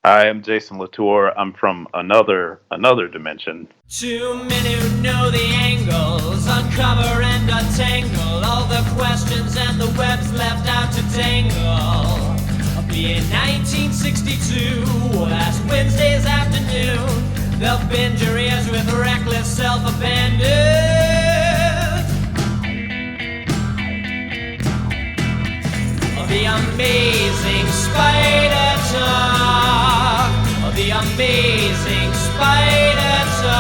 I am Jason Latour. I'm from another dimension. Too many who know the angles, uncover and untangle all the questions and the webs left out to tangle. In 1962, last Wednesday's afternoon, they'll bend your ears with reckless self-abandon. The amazing Spider-Talk. The amazing Spider-Talk.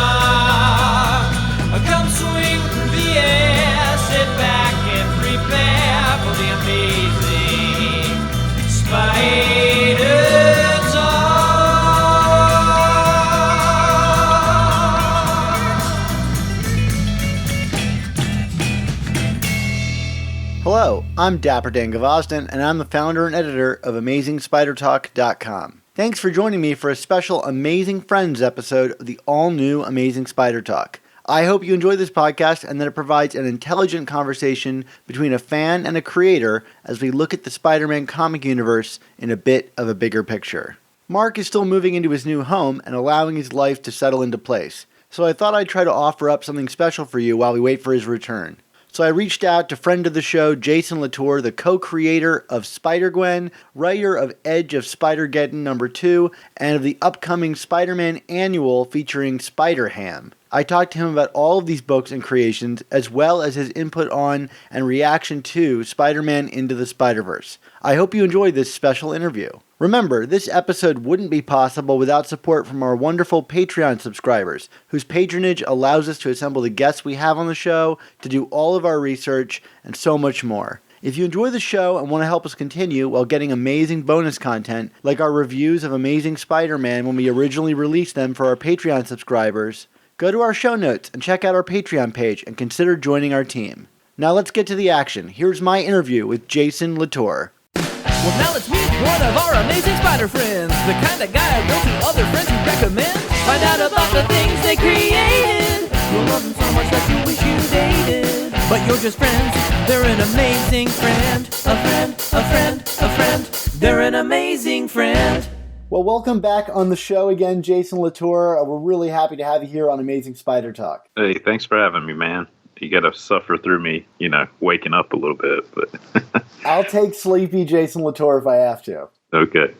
Come swing through the air, sit back and prepare for the amazing Spider-Talk. Hello, I'm Dapper Dan Gavosden, and I'm the founder and editor of AmazingSpiderTalk.com. Thanks for joining me for a special Amazing Friends episode of the all-new Amazing Spider Talk. I hope you enjoy this podcast and that it provides an intelligent conversation between a fan and a creator as we look at the Spider-Man comic universe in a bit of a bigger picture. Mark is still moving into his new home and allowing his life to settle into place, so I thought I'd try to offer up something special for you while we wait for his return. So I reached out to friend of the show, Jason Latour, the co-creator of Spider-Gwen, writer of Edge of Spider-Geddon number 2, and of the upcoming Spider-Man annual featuring Spider-Ham. I talked to him about all of these books and creations, as well as his input on and reaction to Spider-Man Into the Spider-Verse. I hope you enjoyed this special interview. Remember, this episode wouldn't be possible without support from our wonderful Patreon subscribers, whose patronage allows us to assemble the guests we have on the show, to do all of our research, and so much more. If you enjoy the show and want to help us continue while getting amazing bonus content, like our reviews of Amazing Spider-Man when we originally released them for our Patreon subscribers, go to our show notes and check out our Patreon page and consider joining our team. Now let's get to the action. Here's my interview with Jason Latour. Well, now let's meet one of our amazing spider friends, the kind of guy I go to other friends who recommend. Find out about the things they created. You'll love them so much that you wish you dated. But you're just friends, they're an amazing friend. A friend, a friend, a friend, they're an amazing friend. Well, welcome back on the show again, Jason Latour. We're really happy to have you here on Amazing Spider Talk. Hey, thanks for having me, man. You got to suffer through me, waking up a little bit. But I'll take sleepy Jason Latour if I have to. Okay.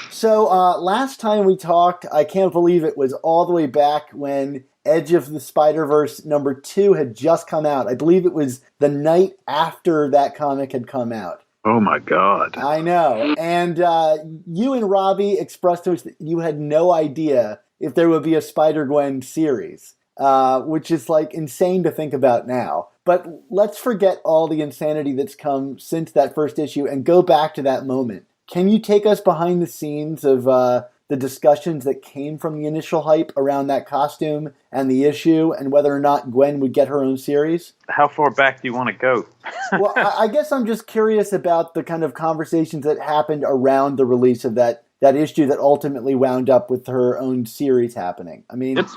So last time we talked, I can't believe it was all the way back when Edge of the Spider-Verse number 2 had just come out. I believe it was the night after that comic had come out. Oh, my God. I know. And you and Robbie expressed to us that you had no idea if there would be a Spider-Gwen series, which is like insane to think about now. But let's forget all the insanity that's come since that first issue and go back to that moment. Can you take us behind the scenes of the discussions that came from the initial hype around that costume and the issue and whether or not Gwen would get her own series? How far back do you want to go? Well, I guess I'm just curious about the kind of conversations that happened around the release of that issue that ultimately wound up with her own series happening. I mean, it's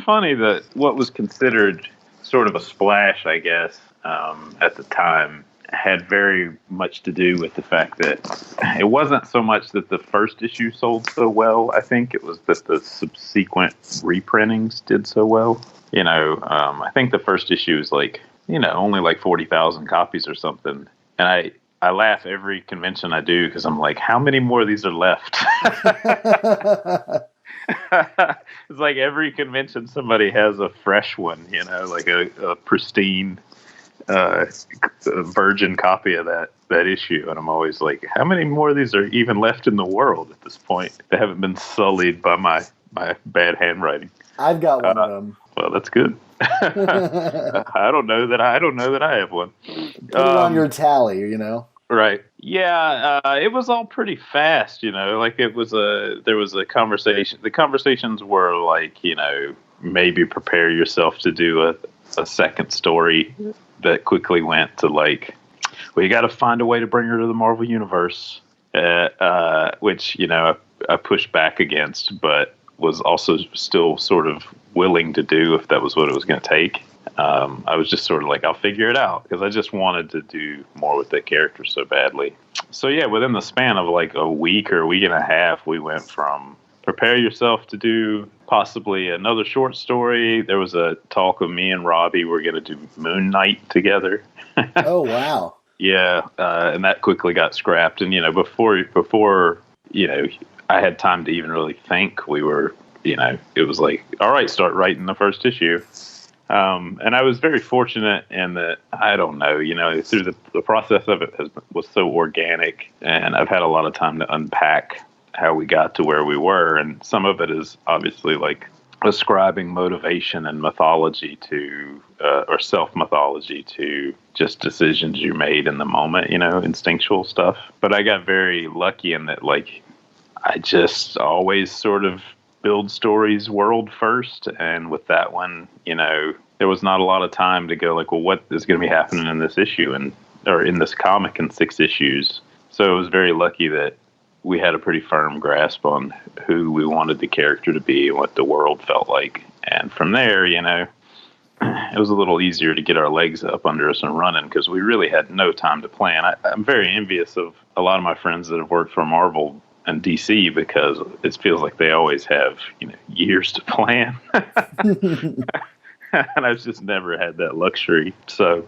funny that what was considered sort of a splash, I guess, at the time, had very much to do with the fact that it wasn't so much that the first issue sold so well. I think it was that the subsequent reprintings did so well. I think the first issue is only like 40,000 copies or something. And I laugh every convention I do because I'm like, how many more of these are left? It's like every convention somebody has a fresh one, like a pristine virgin copy of that issue. And I'm always like, how many more of these are even left in the world at this point? They haven't been sullied by my bad handwriting. I've got one of them. Well, that's good. I don't know that I have one. Put it on your tally, Right. Yeah, it was all pretty fast, like there was a conversation. The conversations were like, maybe prepare yourself to do a second story that quickly went to like, well, you got to find a way to bring her to the Marvel Universe, which, I pushed back against, but was also still sort of willing to do if that was what it was going to take. I was just sort of like, I'll figure it out, because I just wanted to do more with that character so badly. So yeah, within the span of like a week or a week and a half, we went from prepare yourself to do possibly another short story. There was a talk of me and Robbie were going to do Moon Knight together. Oh, wow. Yeah, and that quickly got scrapped. And, before, I had time to even really think, we were, it was like, all right, start writing the first issue. And I was very fortunate in that, I don't know, through the process of it was so organic, and I've had a lot of time to unpack how we got to where we were. And some of it is obviously like ascribing motivation and mythology to, or self-mythology to just decisions you made in the moment, instinctual stuff. But I got very lucky in that, like, I just always sort of build stories world first. And with that one, there was not a lot of time to go like, well, what is going to be happening in this issue or in this comic in 6 issues. So it was very lucky that we had a pretty firm grasp on who we wanted the character to be and what the world felt like. And from there, it was a little easier to get our legs up under us and running, because we really had no time to plan. I'm very envious of a lot of my friends that have worked for Marvel and DC, because it feels like they always have, years to plan. And I've just never had that luxury. So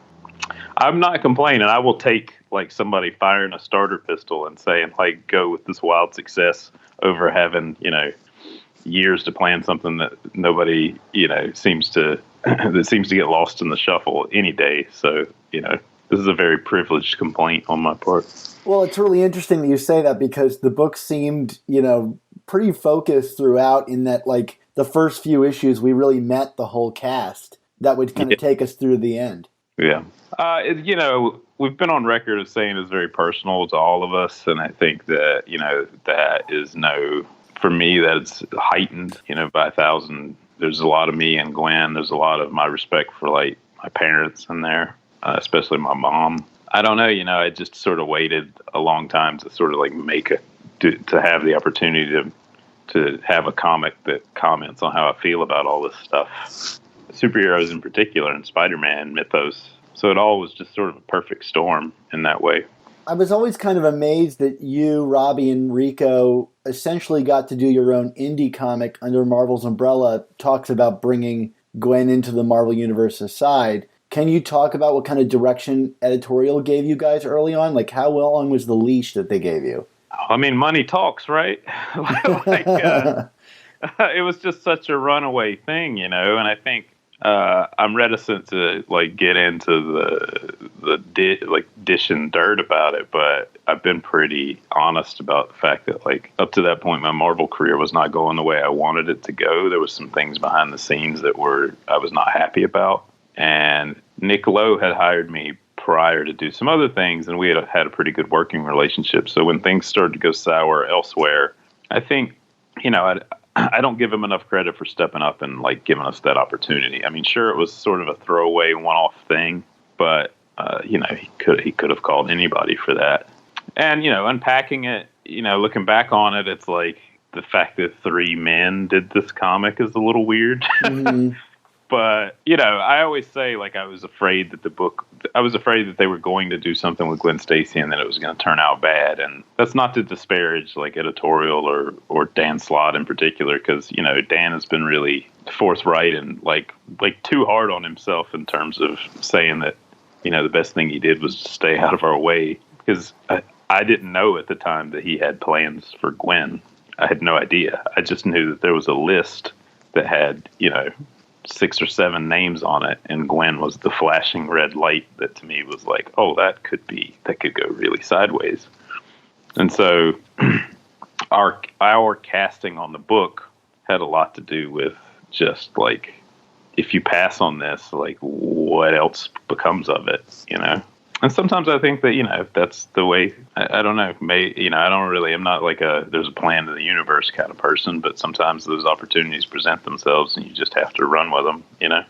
I'm not complaining. I will take like somebody firing a starter pistol and saying like, go with this wild success over having, years to plan something that nobody, seems to get lost in the shuffle any day. So, this is a very privileged complaint on my part. Well, it's really interesting that you say that, because the book seemed, pretty focused throughout, in that, like, the first few issues, we really met the whole cast that would kind of take us through the end. Yeah. We've been on record as saying it's very personal to all of us. And I think that, that is for me, that's heightened, by 1,000. There's a lot of me and Gwen. There's a lot of my respect for, like, my parents in there, especially my mom. I don't know, I just sort of waited a long time to sort of like to have the opportunity to have a comic that comments on how I feel about all this stuff. Superheroes in particular, and Spider-Man mythos. So it all was just sort of a perfect storm in that way. I was always kind of amazed that you, Robbie, and Rico essentially got to do your own indie comic under Marvel's umbrella. Talks about bringing Gwen into the Marvel Universe aside. Can you talk about what kind of direction editorial gave you guys early on? Like, how long was the leash that they gave you? I mean, money talks, right? It was just such a runaway thing, and I think I'm reticent to like get into the dishing dirt about it, but I've been pretty honest about the fact that, like, up to that point, my Marvel career was not going the way I wanted it to go. There was some things behind the scenes that I was not happy about. And Nick Lowe had hired me prior to do some other things, and we had a pretty good working relationship. So when things started to go sour elsewhere, I think, I don't give him enough credit for stepping up and like giving us that opportunity. I mean, sure, it was sort of a throwaway one-off thing, but he could have called anybody for that. And unpacking it, looking back on it, it's like the fact that 3 men did this comic is a little weird. Mm-hmm. But, I always say, like, I was afraid that they were going to do something with Gwen Stacy and that it was going to turn out bad. And that's not to disparage, like, editorial or Dan Slott in particular, because, Dan has been really forthright and, like too hard on himself in terms of saying that, the best thing he did was to stay out of our way. Because I didn't know at the time that he had plans for Gwen. I had no idea. I just knew that there was a list that had, 6 or 7 names on it, and Gwen was the flashing red light that to me was like, oh, that could go really sideways. And so our casting on the book had a lot to do with just like, if you pass on this, like, what else becomes of it, And sometimes I think that, that's the way, I don't know, I'm not like there's a plan to the universe kind of person, but sometimes those opportunities present themselves and you just have to run with them,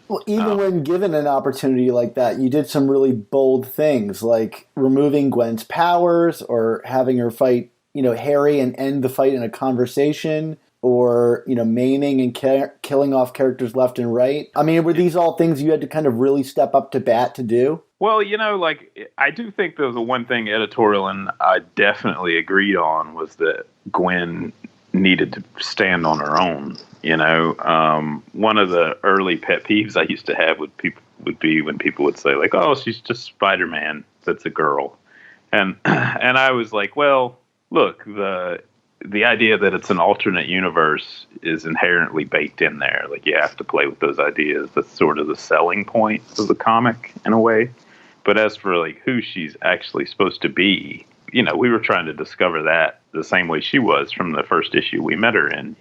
Well, even when given an opportunity like that, you did some really bold things, like removing Gwen's powers or having her fight, Harry and end the fight in a conversation. or, maiming and killing off characters left and right. I mean, were these all things you had to kind of really step up to bat to do? Well, I do think the one thing editorial and I definitely agreed on was that Gwen needed to stand on her own. One of the early pet peeves I used to have would be when people would say, like, "Oh, she's just Spider-Man. That's a girl," and I was like, "Well, look, the idea that it's an alternate universe is inherently baked in there. Like, you have to play with those ideas. That's sort of the selling point of the comic in a way. But as for like who she's actually supposed to be, we were trying to discover that the same way she was from the first issue we met her in,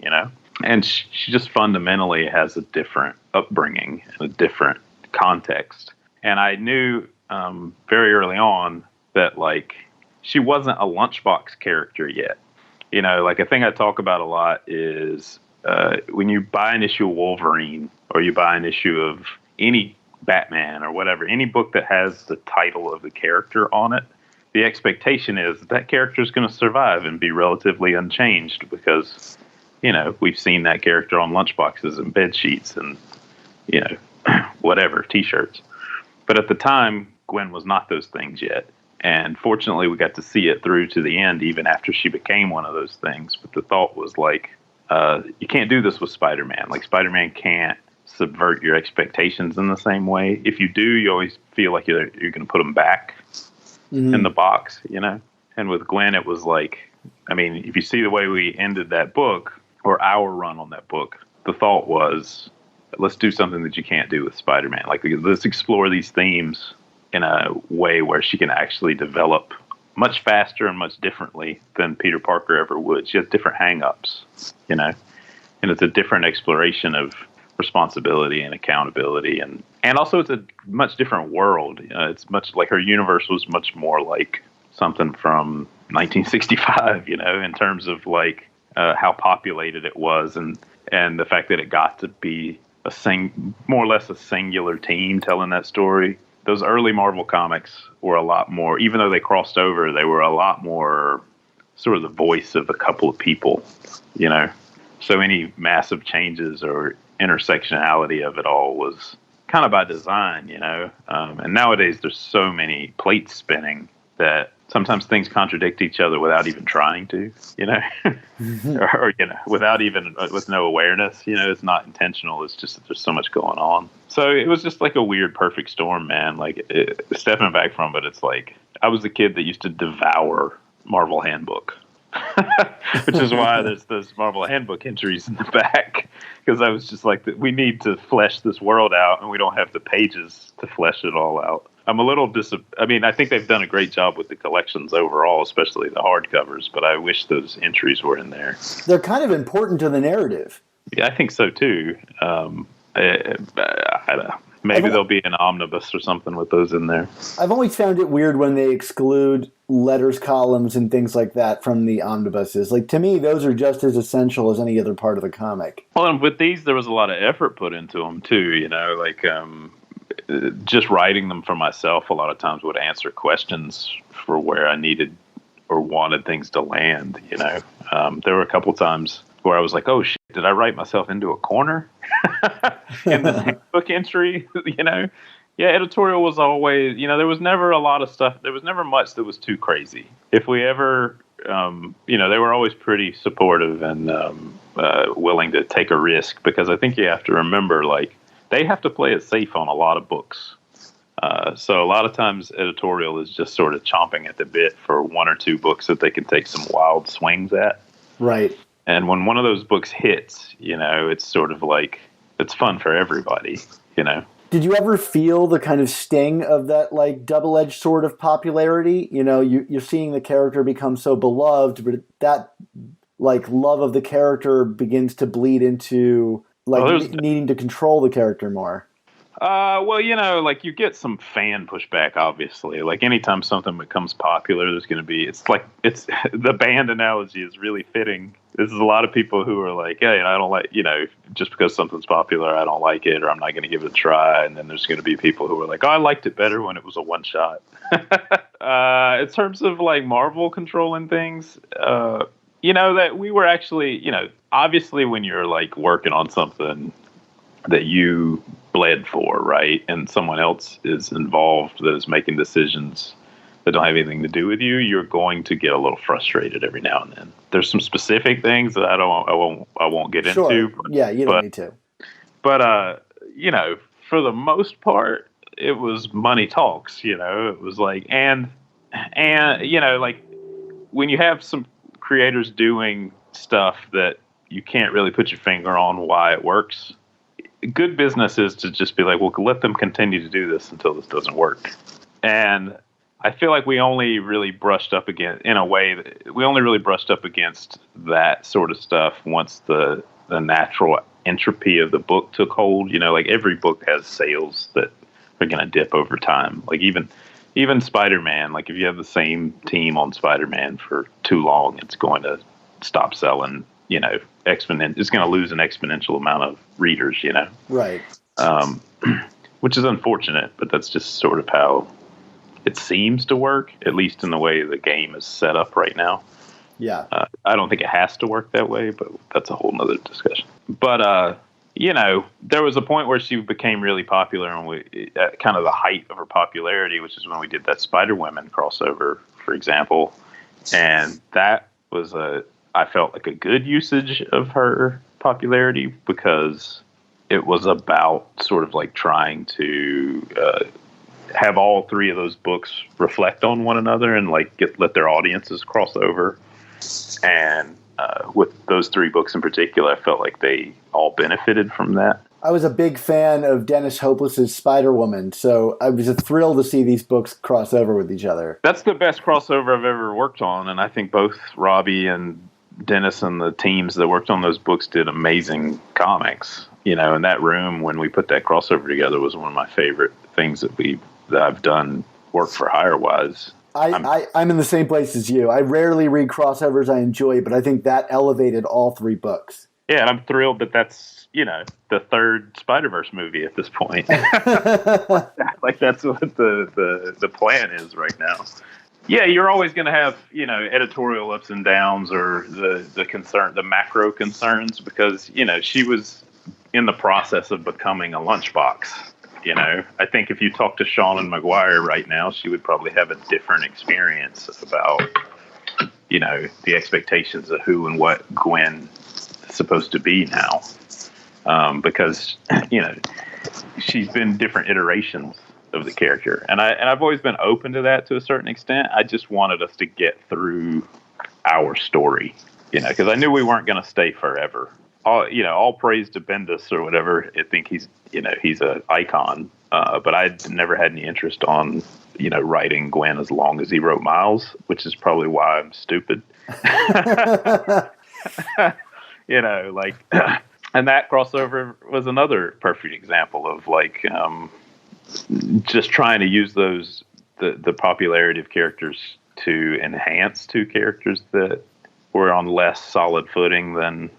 and she just fundamentally has a different upbringing and a different context. And I knew very early on that like she wasn't a lunchbox character yet. Like a thing I talk about a lot is when you buy an issue of Wolverine or you buy an issue of any Batman or whatever, any book that has the title of the character on it, the expectation is that character is going to survive and be relatively unchanged because, we've seen that character on lunchboxes and bed sheets and, whatever, T-shirts. But at the time, Gwen was not those things yet. And fortunately, we got to see it through to the end, even after she became one of those things. But the thought was like, you can't do this with Spider-Man. Like, Spider-Man can't subvert your expectations in the same way. If you do, you always feel like you're going to put them back in the box, And with Gwen, it was like, I mean, if you see the way we ended that book, or our run on that book, the thought was, let's do something that you can't do with Spider-Man. Like, let's explore these themes in a way where she can actually develop much faster and much differently than Peter Parker ever would. She has different hang-ups, and it's a different exploration of responsibility and accountability, and also it's a much different world. It's much like her universe was much more like something from 1965, in terms of like how populated it was, and the fact that it got to be more or less a singular team telling that story. Those early Marvel comics were a lot more, even though they crossed over, they were a lot more sort of the voice of a couple of people, So any massive changes or intersectionality of it all was kind of by design, And nowadays there's so many plates spinning that sometimes things contradict each other without even trying to, or without even with no awareness. It's not intentional. It's just that there's so much going on. So it was just like a weird perfect storm, man. Like stepping back from it, it's like I was the kid that used to devour Marvel Handbook. Which is why there's those Marvel Handbook entries in the back, because I was just like, we need to flesh this world out, and we don't have the pages to flesh it all out. I'm a little I think they've done a great job with the collections overall, especially the hardcovers, but I wish those entries were in there. They're kind of important to the narrative. Yeah, I think so too. I don't know. Maybe there'll be an omnibus or something with those in there. I've always found it weird when they exclude letters, columns, and things like that from the omnibuses. Like, to me, those are just as essential as any other part of the comic. Well, and with these, there was a lot of effort put into them, too, like just writing them for myself a lot of times would answer questions for where I needed or wanted things to land, There were a couple times where I was like, oh, shit, did I write myself into a corner in the handbook entry, Yeah, editorial was always, there was never a lot of stuff. There was never much that was too crazy. If we ever, they were always pretty supportive and willing to take a risk, because I think you have to remember, like, they have to play it safe on a lot of books. So a lot of times editorial is just sort of chomping at the bit for one or two books that they can take some wild swings at. Right. And when one of those books hits, it's sort of like, it's fun for everybody, Did you ever feel the kind of sting of that, like, double-edged sword of popularity? You're seeing the character become so beloved, but that, like, love of the character begins to bleed into, like, needing to control the character more. Well, like, you get some fan pushback, obviously. Like, anytime something becomes popular, there's going to be, it's the band analogy is really fitting. This is a lot of people who are like, hey, I don't like, just because something's popular, I don't like it, or I'm not going to give it a try. And then there's going to be people who are like, oh, I liked it better when it was a one shot. In terms of, like, Marvel controlling things, that we were actually, obviously when you're like working on something that you bled for, right? And someone else is involved that is making decisions that don't have anything to do with you, you're going to get a little frustrated every now and then. There's some specific things that I won't get into. But, yeah, you don't need to. But for the most part, it was money talks. It was like and like when you have some creators doing stuff that you can't really put your finger on why it works. Good business is to just be like, well, let them continue to do this until this doesn't work. And I feel like we only really brushed up against that sort of stuff once the natural entropy of the book took hold. Like every book has sales that are going to dip over time. Like even Spider-Man, like if you have the same team on Spider-Man for too long, it's going to stop selling, it's going to lose an exponential amount of readers, Right. Which is unfortunate, but that's just sort of how it seems to work, at least in the way the game is set up right now. Yeah. I don't think it has to work that way, but that's a whole nother discussion. But, there was a point where she became really popular, and at kind of the height of her popularity, which is when we did that Spider-Women crossover, for example. And that was I felt like a good usage of her popularity because it was about sort of like trying to have all three of those books reflect on one another and like let their audiences cross over. And with those three books in particular, I felt like they all benefited from that. I was a big fan of Dennis Hopeless's Spider-Woman, so I was thrilled to see these books cross over with each other. That's the best crossover I've ever worked on, and I think both Robbie and Dennis and the teams that worked on those books did amazing comics. In that room when we put that crossover together was one of my favorite things that I've done work for hire wise. I'm in the same place as you. I rarely read crossovers I enjoy, but I think that elevated all three books. Yeah, and I'm thrilled that that's, the third Spider-Verse movie at this point. Like that's what the plan is right now. Yeah, you're always going to have, editorial ups and downs or the macro concerns because, she was in the process of becoming a lunchbox. I think if you talk to Sean and McGuire right now, she would probably have a different experience about, the expectations of who and what Gwen is supposed to be now. Because, she's been different iterations of the character. And I've always been open to that to a certain extent. I just wanted us to get through our story, because I knew we weren't going to stay forever. All praise to Bendis or whatever. I think he's an icon. But I never had any interest on, writing Gwen as long as he wrote Miles, which is probably why I'm stupid. And that crossover was another perfect example of just trying to use the popularity of characters to enhance two characters that were on less solid footing than,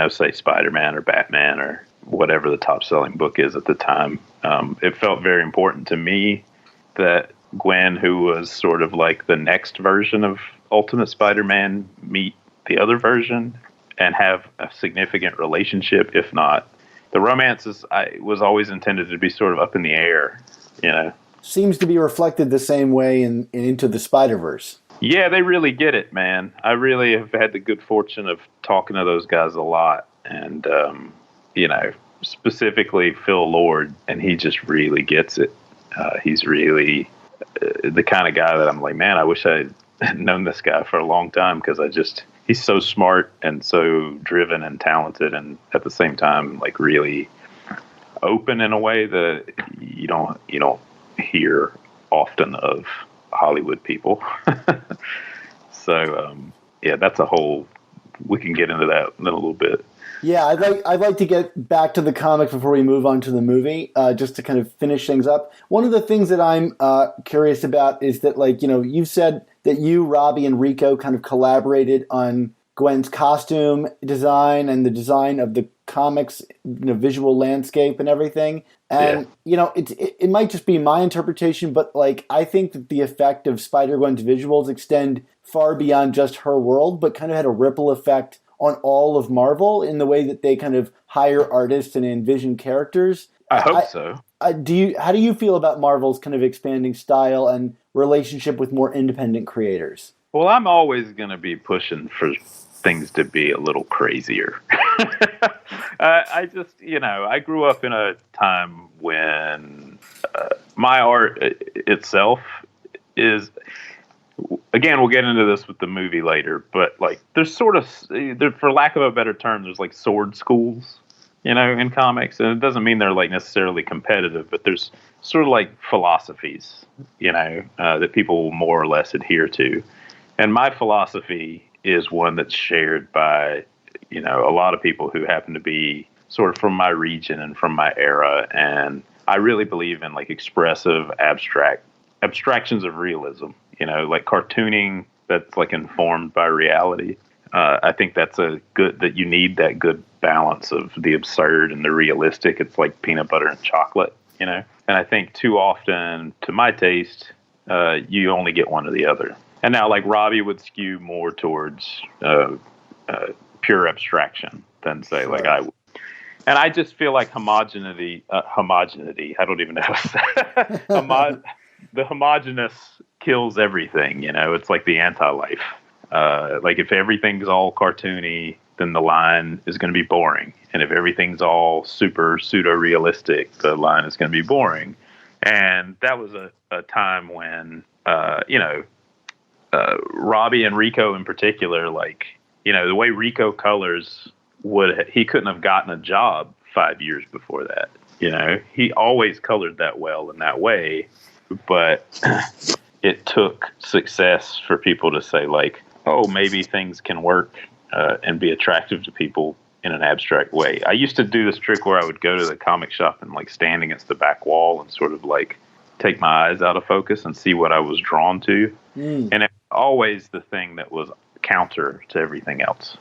say Spider-Man or Batman or whatever the top selling book is at the time. It felt very important to me that Gwen, who was sort of like the next version of Ultimate Spider-Man, meet the other version and have a significant relationship. If not, the romance was always intended to be sort of up in the air, Seems to be reflected the same way in Into the Spider-Verse. Yeah, they really get it, man. I really have had the good fortune of talking to those guys a lot. And, specifically Phil Lord, and he just really gets it. He's really the kind of guy that I'm like, man, I wish I had known this guy for a long time because he's so smart and so driven and talented and at the same time, like really open in a way that you don't hear often of Hollywood people. So, that's we can get into that in a little bit. Yeah, I'd like to get back to the comic before we move on to the movie, just to kind of finish things up. One of the things that I'm curious about is that, you've said that you, Robbie, and Rico kind of collaborated on Gwen's costume design and the design of the comics, visual landscape and everything. And, it might just be my interpretation, but like, I think that the effect of Spider-Gwen's visuals extend far beyond just her world, but kind of had a ripple effect on all of Marvel in the way that they kind of hire artists and envision characters. I hope so. How do you feel about Marvel's kind of expanding style and relationship with more independent creators? Well, I'm always going to be pushing for things to be a little crazier. I just, I grew up in a time when my art itself is, again, we'll get into this with the movie later, but like there's sort of, for lack of a better term, there's like sword schools, in comics. And it doesn't mean they're like necessarily competitive, but there's sort of like philosophies, that people will more or less adhere to. And my philosophy is one that's shared by, a lot of people who happen to be sort of from my region and from my era. And I really believe in like expressive, abstractions of realism, like cartooning that's like informed by reality. I think that's that you need that good balance of the absurd and the realistic. It's like peanut butter and chocolate, And I think too often, to my taste, you only get one or the other. And now, like, Robbie would skew more towards pure abstraction than, say, like I would. And I just feel like homogeneity, I don't even know how to say the homogeneous kills everything, It's like the anti-life. Like, if everything's all cartoony, then the line is going to be boring. And if everything's all super pseudo-realistic, the line is going to be boring. And that was a time when, Robbie and Rico in particular, like, the way Rico colors he couldn't have gotten a job 5 years before that. He always colored that well in that way, but it took success for people to say like, oh, maybe things can work and be attractive to people in an abstract way. I used to do this trick where I would go to the comic shop and like stand against the back wall and sort of like take my eyes out of focus and see what I was drawn to. And it was always the thing that was counter to everything else.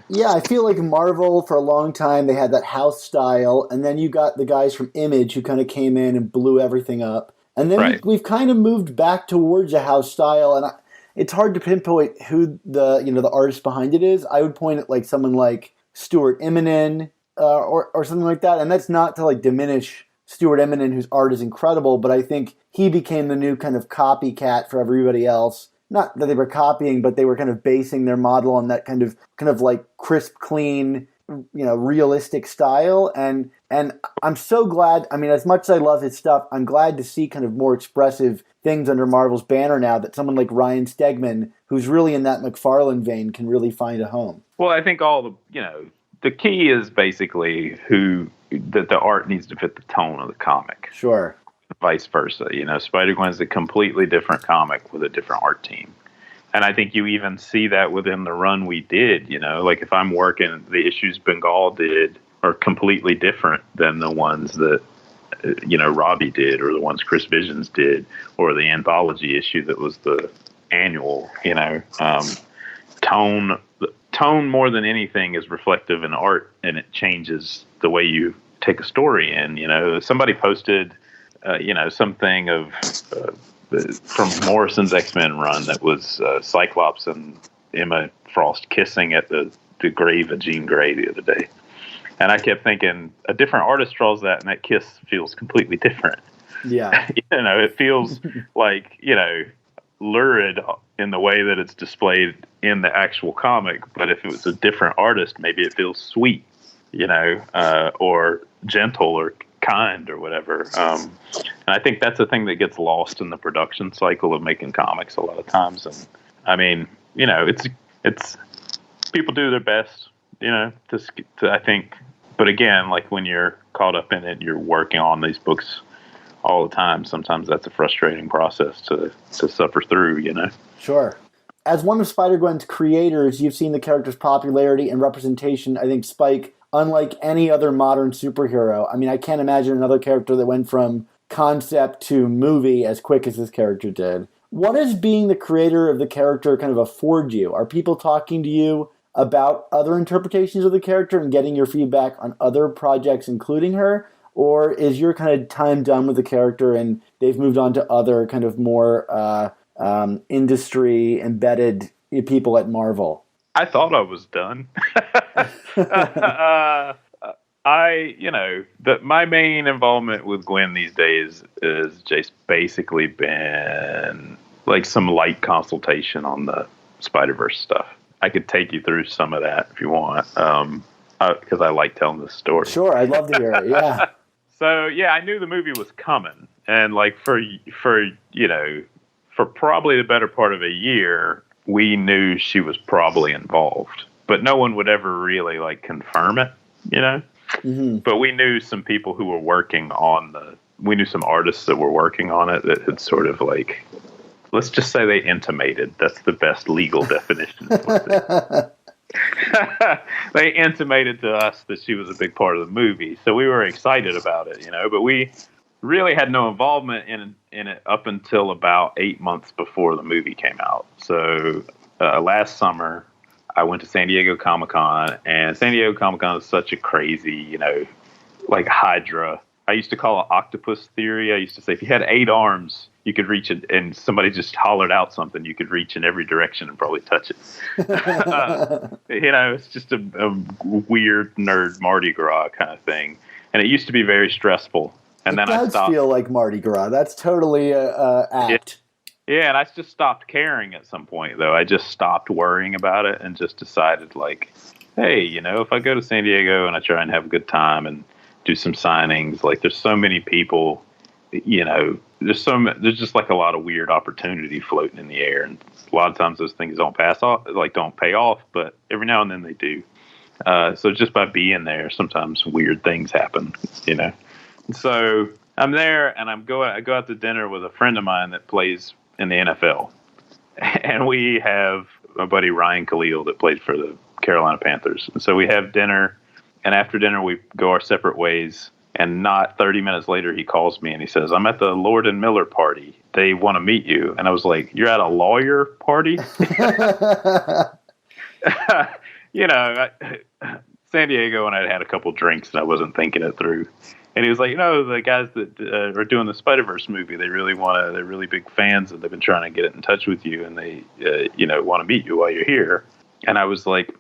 Yeah, I feel like Marvel, for a long time, they had that house style, and then you got the guys from Image who kind of came in and blew everything up. And then we've kind of moved back towards a house style, and it's hard to pinpoint who the artist behind it is. I would point at like someone like Stuart Immonen or something like that, and that's not to like diminish Stuart Immonen, whose art is incredible, but I think he became the new kind of copycat for everybody else. Not that they were copying, but they were kind of basing their model on that kind of like crisp, clean, realistic style. And I'm so glad. I mean, as much as I love his stuff, I'm glad to see kind of more expressive things under Marvel's banner now, that someone like Ryan Stegman, who's really in that McFarlane vein, can really find a home. Well, I think the key is basically that the art needs to fit the tone of the comic. Sure. Vice versa. Spider-Gwen's a completely different comic with a different art team. And I think you even see that within the run we did, like if I'm working, the issues Bengal did are completely different than the ones that, Robbie did, or the ones Chris Visions did, or the anthology issue that was the annual, tone more than anything is reflective in art, and it changes the way you take a story in. Somebody posted, something of from Morrison's X-Men run that was Cyclops and Emma Frost kissing at the grave of Jean Grey the other day. And I kept thinking, a different artist draws that, and that kiss feels completely different. Yeah. It feels like, lurid in the way that it's displayed in the actual comic. But if it was a different artist, maybe it feels sweet, or gentle or kind or whatever. And I think that's a thing that gets lost in the production cycle of making comics a lot of times. And I mean, it's people do their best, to I think. But again, like when you're caught up in it, you're working on these books all the time. Sometimes that's a frustrating process to suffer through, Sure. As one of Spider-Gwen's creators, you've seen the character's popularity and representation, I think, spike unlike any other modern superhero. I mean, I can't imagine another character that went from concept to movie as quick as this character did. What does being the creator of the character kind of afford you? Are people talking to you about other interpretations of the character and getting your feedback on other projects, including her? Or is your kind of time done with the character and they've moved on to other kind of more industry embedded people at Marvel? I thought I was done. My main involvement with Gwen these days is just basically been like some light consultation on the Spider-Verse stuff. I could take you through some of that if you want, because I like telling this story. Sure, I'd love to hear it. Yeah. So yeah, I knew the movie was coming, and like for probably the better part of a year, we knew she was probably involved, but no one would ever really like confirm it, Mm-hmm. But we knew some people who were working on we knew some artists that were working on it that had sort of like, let's just say they intimated. That's the best legal definition. They intimated to us that she was a big part of the movie, so we were excited about it, but we really had no involvement in it up until about 8 months before the movie came out. So last summer, I went to San Diego Comic-Con, and San Diego Comic-Con is such a crazy, like Hydra. I used to call it octopus theory. I used to say if you had 8 arms, you could reach it, and somebody just hollered out something, you could reach in every direction and probably touch it. It's just a weird nerd Mardi Gras kind of thing. And it used to be very stressful. And then I stopped. It does feel like Mardi Gras. That's totally apt. Yeah, and I just stopped caring at some point, though. I just stopped worrying about it and just decided, like, hey, if I go to San Diego and I try and have a good time and do some signings, like, there's so many people, there's just like a lot of weird opportunity floating in the air, and a lot of times those things don't pay off, but every now and then they do. So just by being there, sometimes weird things happen, So I'm there, and I go out to dinner with a friend of mine that plays in the NFL, and we have my buddy Ryan Khalil that played for the Carolina Panthers. And so we have dinner, and after dinner we go our separate ways. And not 30 minutes later, he calls me and he says, "I'm at the Lord and Miller party. They want to meet you." And I was like, "You're at a lawyer party?" San Diego, and I'd had a couple drinks and I wasn't thinking it through. And he was like, the guys that are doing the Spider-Verse movie, they're really big fans, and they've been trying to get in touch with you, and they, want to meet you while you're here. And I was like,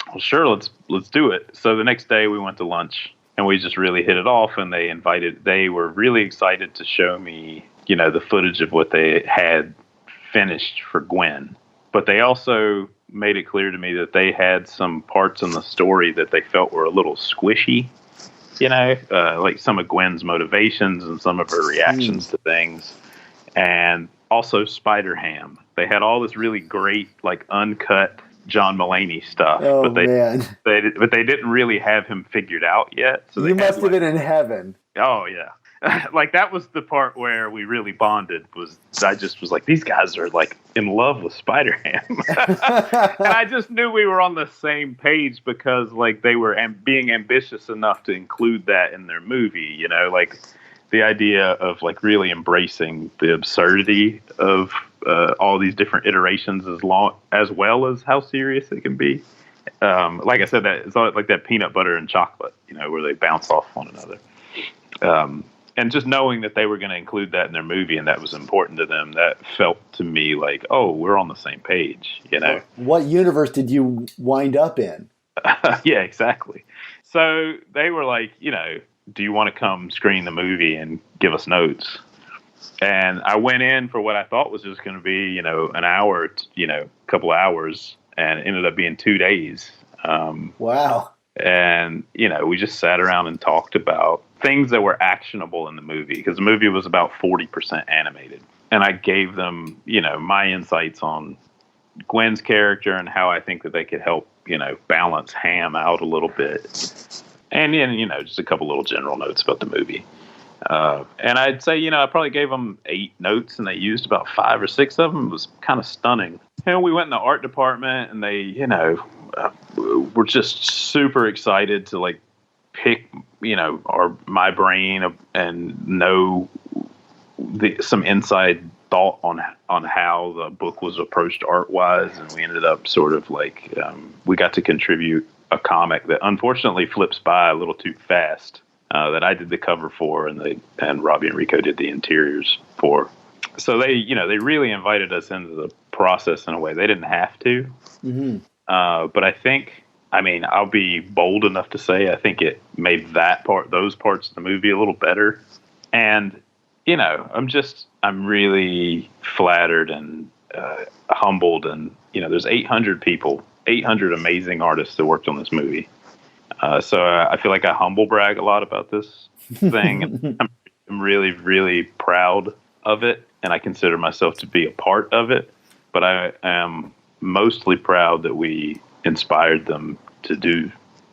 well, sure, let's do it. So the next day we went to lunch, and we just really hit it off, and they were really excited to show me, the footage of what they had finished for Gwen. But they also made it clear to me that they had some parts in the story that they felt were a little squishy. Like some of Gwen's motivations and some of her reactions to things. And also Spider-Ham. They had all this really great, like, uncut John Mulaney stuff. Oh, man. But they didn't really have him figured out yet. So you must have been in heaven. Oh, yeah. Like, that was the part where we really bonded. I just was like, these guys are like in love with Spider-Ham. And I just knew we were on the same page because like they were being ambitious enough to include that in their movie, like the idea of like really embracing the absurdity of all these different iterations as well as how serious it can be. Like I said, that it's like that peanut butter and chocolate, where they bounce off one another. And just knowing that they were going to include that in their movie and that was important to them, that felt to me like, oh, we're on the same page, What universe did you wind up in? Yeah, exactly. So they were like, do you want to come screen the movie and give us notes? And I went in for what I thought was just going to be, an hour, couple hours, and it ended up being 2 days. Wow. And, we just sat around and talked about things that were actionable in the movie, because the movie was about 40% animated. And I gave them, my insights on Gwen's character and how I think that they could help, balance Ham out a little bit. And then, just a couple little general notes about the movie. And I'd say, I probably gave them 8 notes and they used about 5 or 6 of them. It was kind of stunning. And we went in the art department and they, were just super excited to like pick, my brain and know some inside thought on how the book was approached art wise, and we ended up sort of like we got to contribute a comic that unfortunately flips by a little too fast. That I did the cover for, and Robbie and Rico did the interiors for. So they really invited us into the process in a way they didn't have to. Mm-hmm. But I think, I'll be bold enough to say I think it made those parts of the movie a little better. And I'm really flattered and humbled, and there's 800 people, 800 amazing artists that worked on this movie. So I feel like I humble brag a lot about this thing. I'm really, really proud of it, and I consider myself to be a part of it. But I am mostly proud that we inspired them to do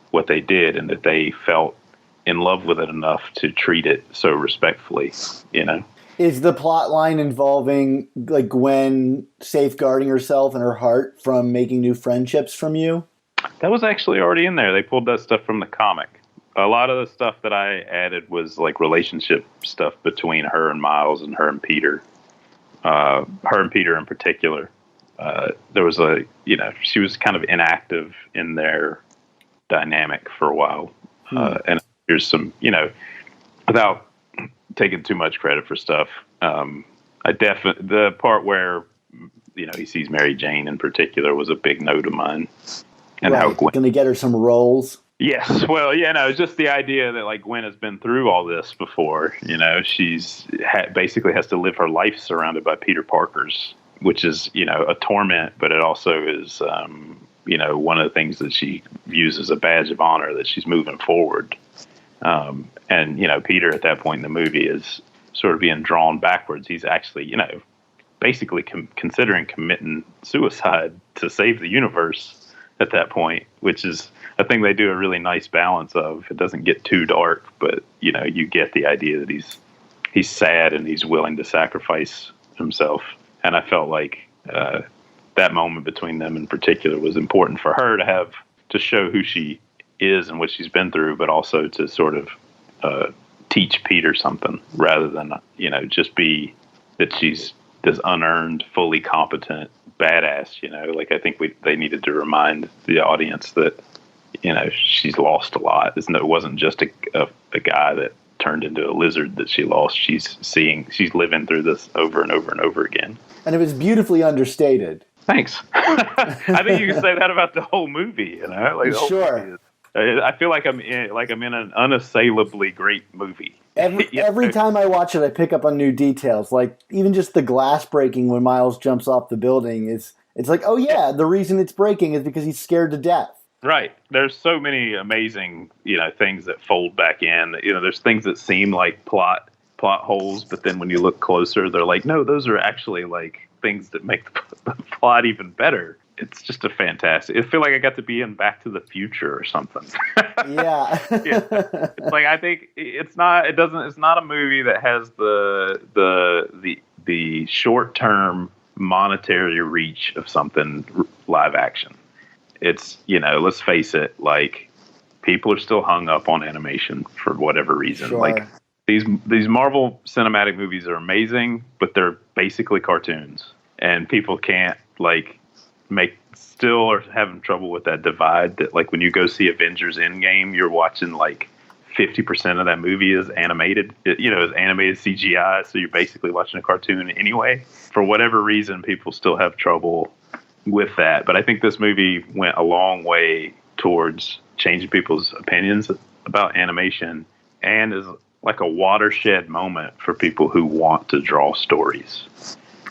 what they did, and that they felt in love with it enough to treat it so respectfully. Is the plot line involving like Gwen safeguarding herself and her heart from making new friendships from you? That was actually already in there. They pulled that stuff from the comic. A lot of the stuff that I added was like relationship stuff between her and Miles and her and Peter. Her and Peter in particular. There was she was kind of inactive in their dynamic for a while. And there's some, without taking too much credit for stuff, the part where, he sees Mary Jane in particular was a big note of mine. And right. how Gwen, going to get her some roles. Yes. Well, just the idea that like Gwen has been through all this before. She's basically has to live her life surrounded by Peter Parkers, which is, a torment, but it also is, one of the things that she views as a badge of honor that she's moving forward. And, Peter at that point in the movie is sort of being drawn backwards. He's actually, basically considering committing suicide to save the universe at that point, which is a thing they do a really nice balance of. It doesn't get too dark, but, you get the idea that he's sad and he's willing to sacrifice himself. And I felt like that moment between them in particular was important for her to show who she is and what she's been through, but also to sort of teach Peter something rather than, just be that she's this unearned, fully competent badass. Like I think they needed to remind the audience that, she's lost a lot. It wasn't just a guy that turned into a lizard that she lost. She's living through this over and over and over again. And it was beautifully understated. Thanks. I think you can say that about the whole movie. Like the sure. Whole movie I feel like I'm in an unassailably great movie. Every time I watch it, I pick up on new details. Like even just the glass breaking when Miles jumps off the building it's like, oh yeah, the reason it's breaking is because he's scared to death. Right. There's so many amazing, things that fold back in. There's things that seem like plot holes, but then when you look closer, they're like, no, those are actually like things that make the plot even better. It's just a fantastic. I feel like I got to be in Back to the Future or something. Yeah. It's like I think it's not a movie that has the short term monetary reach of something live action. It's, let's face it, like people are still hung up on animation for whatever reason. Sure. Like these Marvel cinematic movies are amazing, but they're basically cartoons, and people can't still are having trouble with that divide that like when you go see Avengers Endgame, you're watching like 50% of that movie is animated, is animated CGI. So you're basically watching a cartoon anyway. For whatever reason, people still have trouble with that. But I think this movie went a long way towards changing people's opinions about animation and is like a watershed moment for people who want to draw stories.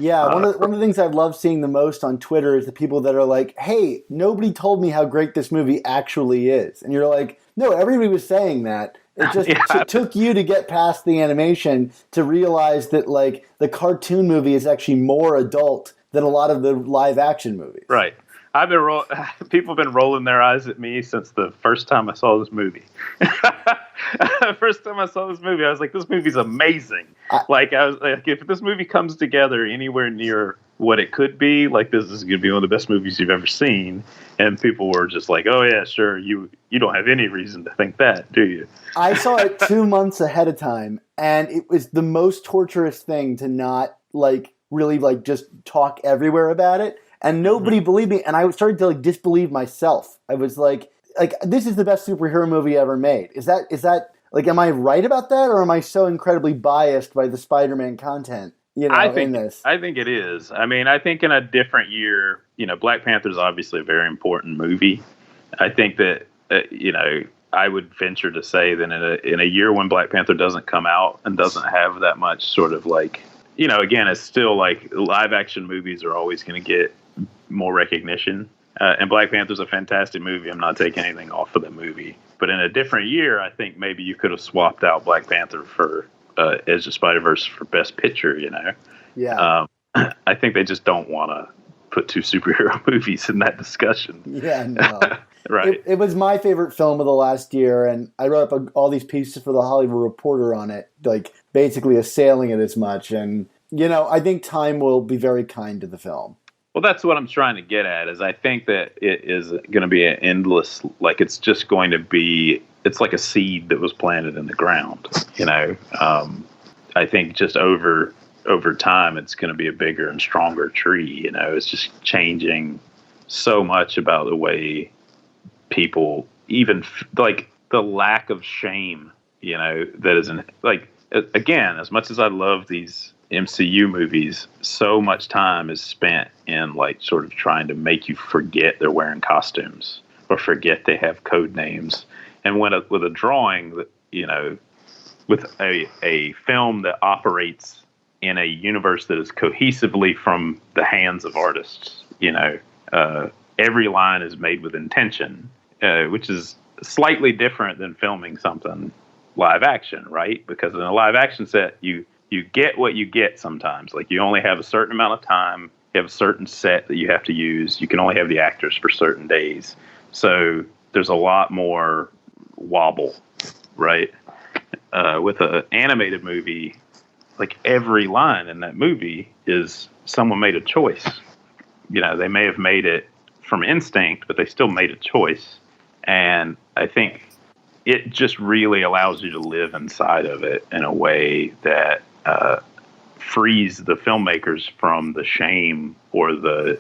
Yeah, one of the things I love seeing the most on Twitter is the people that are like, hey, nobody told me how great this movie actually is. And you're like, no, everybody was saying that. It just took you to get past the animation to realize that like the cartoon movie is actually more adult than a lot of the live action movies. Right. People have been rolling their eyes at me since the first time I saw this movie. First time I saw this movie, I was like, this movie's amazing. I was like, if this movie comes together anywhere near what it could be, like this is going to be one of the best movies you've ever seen. And people were just like, oh yeah, sure. You don't have any reason to think that, do you? I saw it 2 months ahead of time, and it was the most torturous thing to not like really like just talk everywhere about it, and nobody believed me, and I started to like disbelieve myself. I was like this is the best superhero movie ever made. Is that like, am I right about that, or am I so incredibly biased by the Spider-Man content? In this. I think it is. I mean, I think in a different year, Black Panther is obviously a very important movie. I think that I would venture to say that in a year when Black Panther doesn't come out and doesn't have that much sort of like, again, it's still like live action movies are always going to get more recognition. And Black Panther's a fantastic movie. I'm not taking anything off of the movie. But in a different year, I think maybe you could have swapped out Black Panther for Edge of Spider-Verse for Best Picture, Yeah. I think they just don't want to put two superhero movies in that discussion. Yeah, no. Right. It was my favorite film of the last year, and I wrote up all these pieces for the Hollywood Reporter on it, like basically assailing it as much. And, I think time will be very kind to the film. Well, that's what I'm trying to get at, is I think that it is going to be an endless, like it's just going to be, it's like a seed that was planted in the ground, I think just over time, it's going to be a bigger and stronger tree, it's just changing so much about the way people, even like the lack of shame, that isn't like, again, as much as I love these MCU movies, so much time is spent in like sort of trying to make you forget they're wearing costumes or forget they have code names. And with a drawing that, with a film that operates in a universe that is cohesively from the hands of artists, every line is made with intention, which is slightly different than filming something live action, right? Because in a live action set, you get what you get sometimes. Like you only have a certain amount of time. You have a certain set that you have to use. You can only have the actors for certain days. So there's a lot more wobble, right? With an animated movie, like every line in that movie is someone made a choice. They may have made it from instinct, but they still made a choice. And I think it just really allows you to live inside of it in a way that frees the filmmakers from the shame or the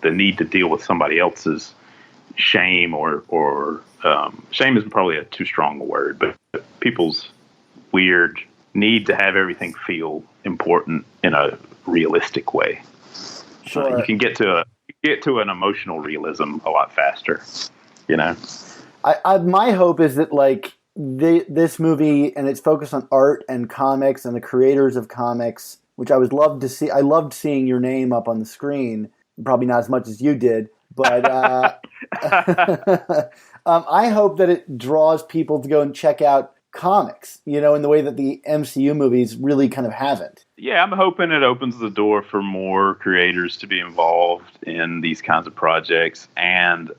need to deal with somebody else's shame or shame is probably a too strong a word, but people's weird need to have everything feel important in a realistic way. Sure. You can get to an emotional realism a lot faster, My hope is that like this movie and its focus on art and comics and the creators of comics, which I would love to see. I loved seeing your name up on the screen, probably not as much as you did, but I hope that it draws people to go and check out comics, in the way that the MCU movies really kind of haven't. Yeah, I'm hoping it opens the door for more creators to be involved in these kinds of projects. And,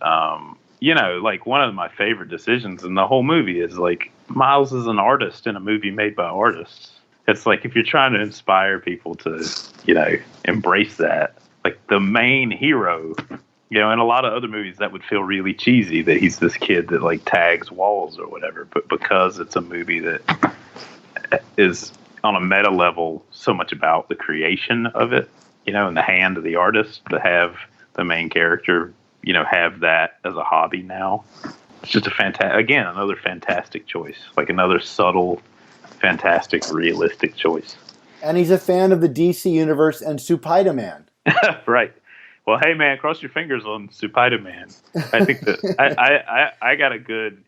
like one of my favorite decisions in the whole movie is like Miles is an artist in a movie made by artists. It's like if you're trying to inspire people to, embrace that, like the main hero, in a lot of other movies that would feel really cheesy that he's this kid that like tags walls or whatever. But because it's a movie that is on a meta level so much about the creation of it, in the hand of the artist, to have the main character, have that as a hobby now. It's just another fantastic choice, like another subtle, fantastic, realistic choice. And he's a fan of the DC universe and Spider-Man. Right. Well, hey man, cross your fingers on Spider-Man. I think that I got a good,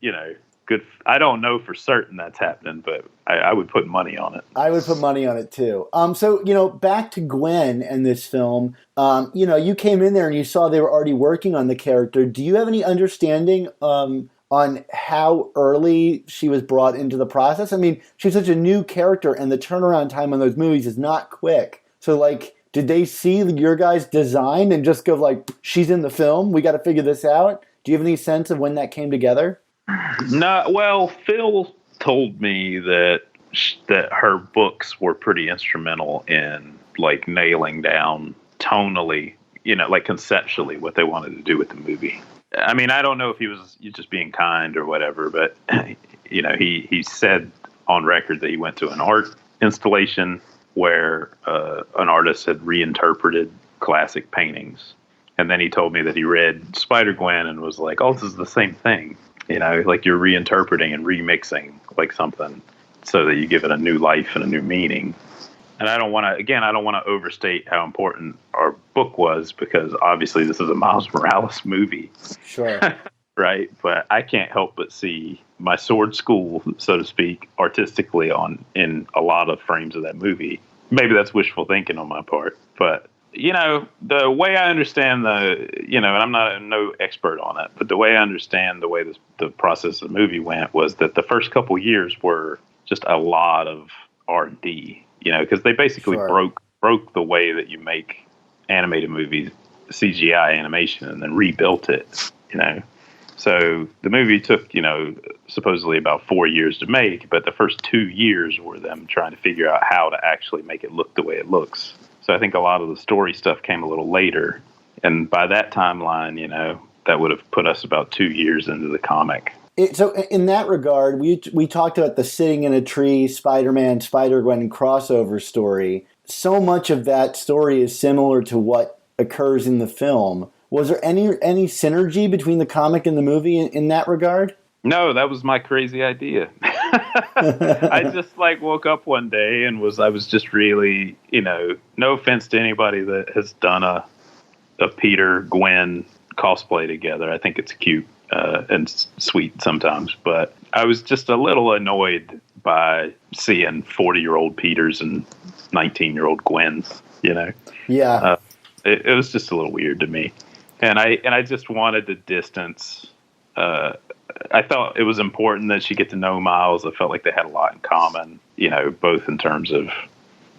good. I don't know for certain that's happening, but I would put money on it. I would put money on it too. So back to Gwen and this film. You came in there and you saw they were already working on the character. Do you have any understanding on how early she was brought into the process? I mean, she's such a new character, and the turnaround time on those movies is not quick. So, like, did they see your guys' design and just go like, she's in the film, we got to figure this out? Do you have any sense of when that came together? No, well, Phil told me that her books were pretty instrumental in like nailing down tonally, like conceptually what they wanted to do with the movie. I mean, I don't know if he was just being kind or whatever, but he said on record that he went to an art installation where an artist had reinterpreted classic paintings. And then he told me that he read Spider-Gwen and was like, oh, this is the same thing. Like you're reinterpreting and remixing like something so that you give it a new life and a new meaning. And I don't want to overstate how important our book was, because obviously this is a Miles Morales movie. Sure. Right. But I can't help but see my sword school, so to speak, artistically in a lot of frames of that movie. Maybe that's wishful thinking on my part, but the way I understand and I'm no expert on it, but the way I understand the way the process of the movie went was that the first couple years were just a lot of R&D, because they basically broke the way that you make animated movies, CGI animation, and then rebuilt it, So the movie took, supposedly about 4 years to make, but the first 2 years were them trying to figure out how to actually make it look the way it looks. So I think a lot of the story stuff came a little later. And by that timeline, that would have put us about 2 years into the comic. So in that regard, we talked about the sitting in a tree Spider-Man, Spider-Gwen crossover story. So much of that story is similar to what occurs in the film. Was there any synergy between the comic and the movie in that regard? No, that was my crazy idea. I just woke up one day and I was just really, no offense to anybody that has done a Peter Gwen cosplay together. I think it's cute and sweet sometimes, but I was just a little annoyed by seeing 40-year-old Peters and 19-year-old Gwens, Yeah. It was just a little weird to me. And I just wanted the distance. I thought it was important that she get to know Miles. I felt like they had a lot in common, both in terms of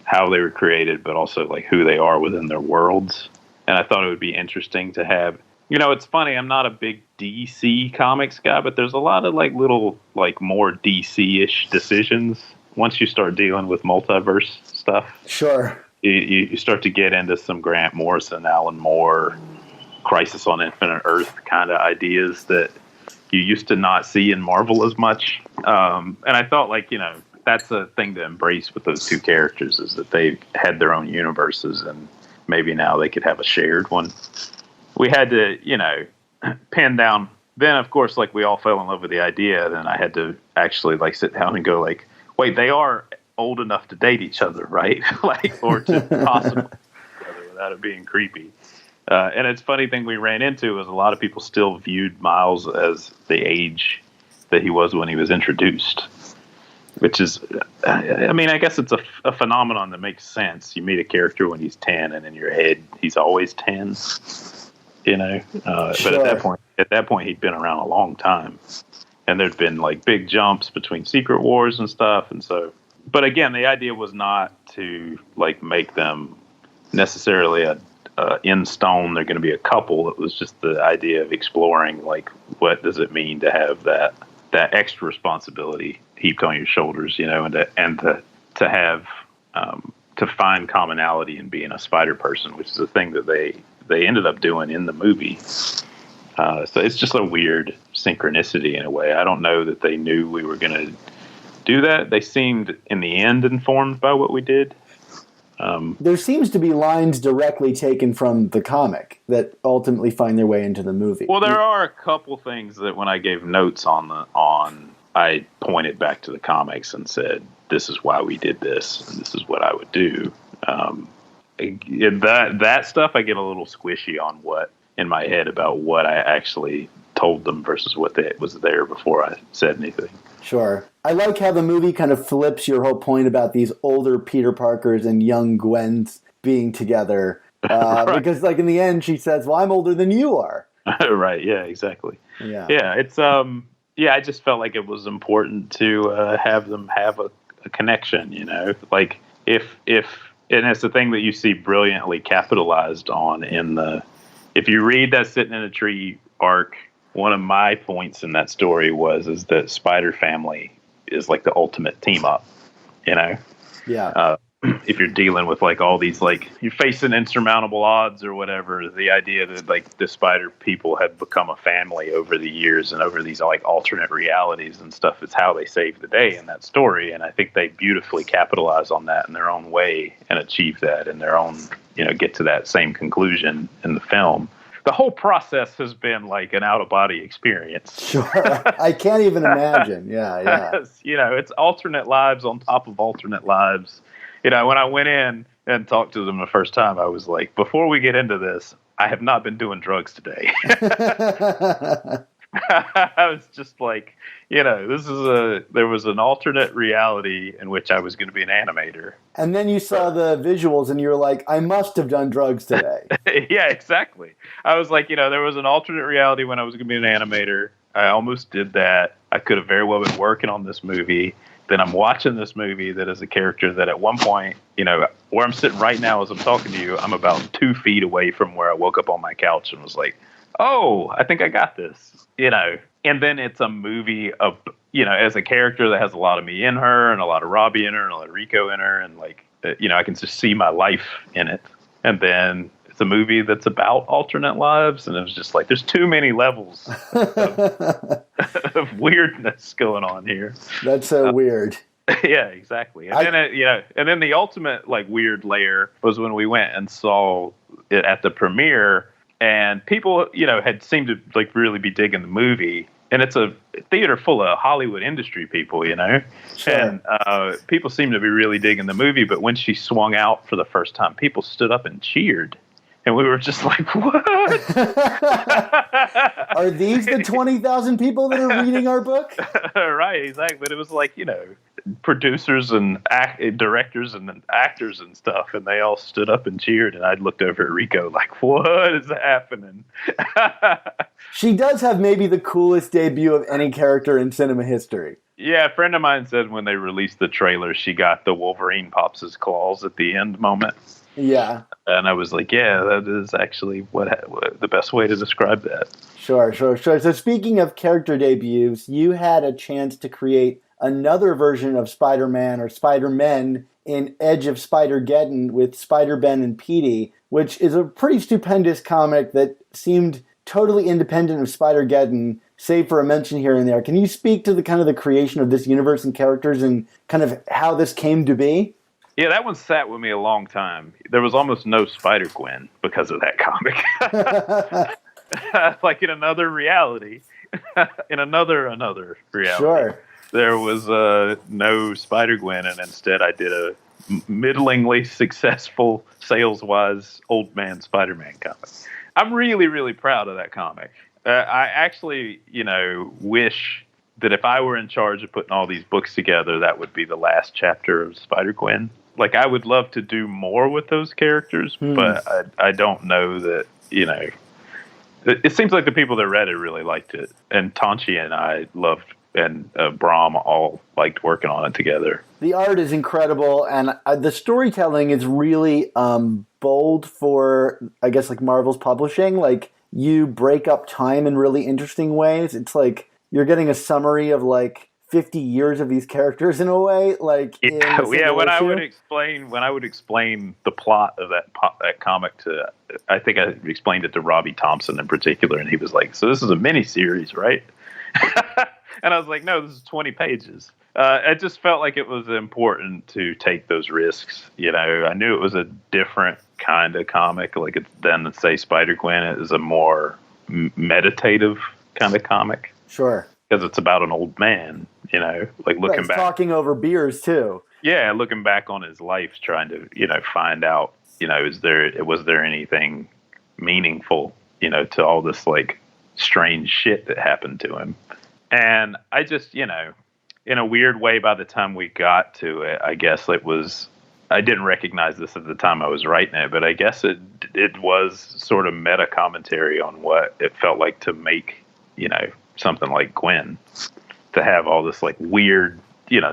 how they were created, but also who they are within their worlds. And I thought it would be interesting to have, it's funny, I'm not a big DC comics guy, but there's a lot of little, more DC-ish decisions once you start dealing with multiverse stuff. Sure. You start to get into some Grant Morrison, Alan Moore, Crisis on Infinite Earth kind of ideas that you used to not see in Marvel as much. And I thought that's a thing to embrace with those two characters, is that they had their own universes and maybe now they could have a shared one. We had to, pin down. Then of course, we all fell in love with the idea. Then I had to actually sit down and go wait, they are old enough to date each other, right? Or to possibly together without it being creepy. And it's a funny thing we ran into was a lot of people still viewed Miles as the age that he was when he was introduced, which is, I guess it's a phenomenon that makes sense. You meet a character when he's 10 and in your head, he's always 10, Sure. But at that point, he'd been around a long time, and there'd been big jumps between Secret Wars and stuff. And so, but again, the idea was not to make them necessarily in stone they're going to be a couple. It was just the idea of exploring what does it mean to have that extra responsibility heaped on your shoulders, and to have to find commonality in being a spider person, which is a thing that they ended up doing in the movie. So it's just a weird synchronicity in a way. I don't know that they knew we were going to do that. They seemed in the end informed by what we did. There seems to be lines directly taken from the comic that ultimately find their way into the movie. Well, there are a couple things that when I gave notes I pointed back to the comics and said, this is why we did this, and this is what I would do. That stuff I get a little squishy on in my head about what I actually told them versus what was there before I said anything. Sure. I like how the movie kind of flips your whole point about these older Peter Parkers and young Gwens being together. Right. Because in the end she says, well, I'm older than you are. Right. Yeah, exactly. Yeah. Yeah. It's, I just felt like it was important to have them have a connection, if, and it's the thing that you see brilliantly capitalized on if you read that Sitting in a Tree arc, one of my points in that story is that Spider Family is the ultimate team up, Yeah. if you're dealing with like all these, like you're facing insurmountable odds or whatever, the idea that like the spider people had become a family over the years and over these like alternate realities and stuff is how they save the day in that story. And I think they beautifully capitalize on that in their own way and achieve that in their own, get to that same conclusion in the film. The whole process has been like an out-of-body experience. Sure. I can't even imagine. Yeah. It's alternate lives on top of alternate lives. When I went in and talked to them the first time, I was like, before we get into this, I have not been doing drugs today. I was just like, there was an alternate reality in which I was going to be an animator. And then you saw the visuals and you're like, I must have done drugs today. Yeah, exactly. I was like, there was an alternate reality when I was going to be an animator. I almost did that. I could have very well been working on this movie. Then I'm watching this movie that is a character that at one point, where I'm sitting right now as I'm talking to you, I'm about 2 feet away from where I woke up on my couch and was like, oh, I think I got this, And then it's a movie of, as a character that has a lot of me in her and a lot of Robbie in her and a lot of Rico in her. And like, I can just see my life in it. And then it's a movie that's about alternate lives. And it was just like, there's too many levels of weirdness going on here. That's so weird. Yeah, exactly. And then the ultimate like weird layer was when we went and saw it at the premiere. And people, had seemed to like really be digging the movie. And it's a theater full of Hollywood industry people, Sure. And people seemed to be really digging the movie. But when she swung out for the first time, people stood up and cheered. And we were just like, what? Are these the 20,000 people that are reading our book? Right, exactly. But it was like, producers and directors and actors and stuff. And they all stood up and cheered. And I looked over at Rico like, what is happening? She does have maybe the coolest debut of any character in cinema history. Yeah, a friend of mine said when they released the trailer, she got the Wolverine pops his claws at the end moment. Yeah. And I was like, yeah, that is actually what the best way to describe that. Sure. So speaking of character debuts, you had a chance to create another version of Spider-Man or Spider-Men in Edge of Spider-Geddon with Spider-Ben and Petey, which is a pretty stupendous comic that seemed totally independent of Spider-Geddon, save for a mention here and there. Can you speak to the kind of the creation of this universe and characters and kind of how this came to be? Yeah, that one sat with me a long time. There was almost no Spider-Gwen because of that comic. Like in another reality, in another reality. Sure. There was no Spider-Gwen, and instead I did a middlingly successful, sales-wise, old man Spider-Man comic. I'm really, really proud of that comic. I actually, wish that if I were in charge of putting all these books together, that would be the last chapter of Spider-Gwen. Like, I would love to do more with those characters, but I don't know that, it seems like the people that read it really liked it. And Tanchi and I loved, and Brahm all liked working on it together. The art is incredible, and the storytelling is really bold for, I guess, like Marvel's publishing. Like, you break up time in really interesting ways. It's like you're getting a summary of like 50 years of these characters in a way. Like, when I would explain the plot of that comic to, I think I explained it to Robbie Thompson in particular, and he was like, "So this is a mini series, right?" And I was like, "No, this is 20 pages." I just felt like it was important to take those risks. I knew it was a different kind of comic, like than say Spider-Gwen. It is a more meditative kind of comic. Sure. Because it's about an old man, like looking back. Talking over beers too. Yeah, looking back on his life, trying to, find out, was there anything meaningful, to all this like strange shit that happened to him. And I just, in a weird way, by the time we got to it, I guess I didn't recognize this at the time I was writing it, but I guess it was sort of meta commentary on what it felt like to make, something like Gwen, to have all this like weird,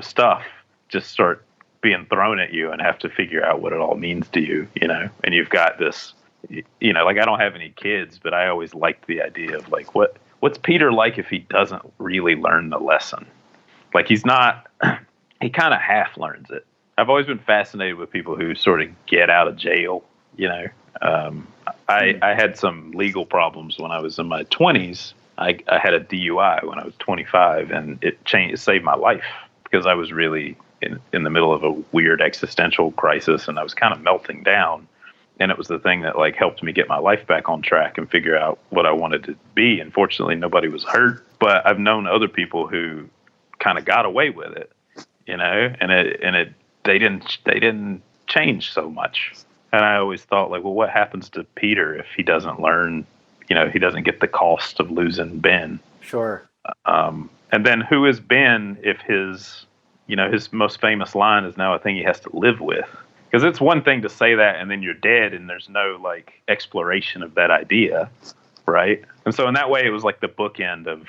stuff just start being thrown at you and have to figure out what it all means to you, and you've got this, like I don't have any kids, but I always liked the idea of like, what's Peter like if he doesn't really learn the lesson? Like he kind of half learns it. I've always been fascinated with people who sort of get out of jail. You know, I had some legal problems when I was in my 20s. I had a DUI when I was 25, and it saved my life because I was really in the middle of a weird existential crisis, and I was kind of melting down. And it was the thing that like helped me get my life back on track and figure out what I wanted to be. And fortunately, nobody was hurt. But I've known other people who kind of got away with it, you know, and they didn't change so much. And I always thought, like, well, what happens to Peter if he doesn't learn? You know, he doesn't get the cost of losing Ben. Sure. And then who is Ben if his most famous line is now a thing he has to live with? Because it's one thing to say that and then you're dead and there's no like exploration of that idea, right? And so in that way, it was like the bookend of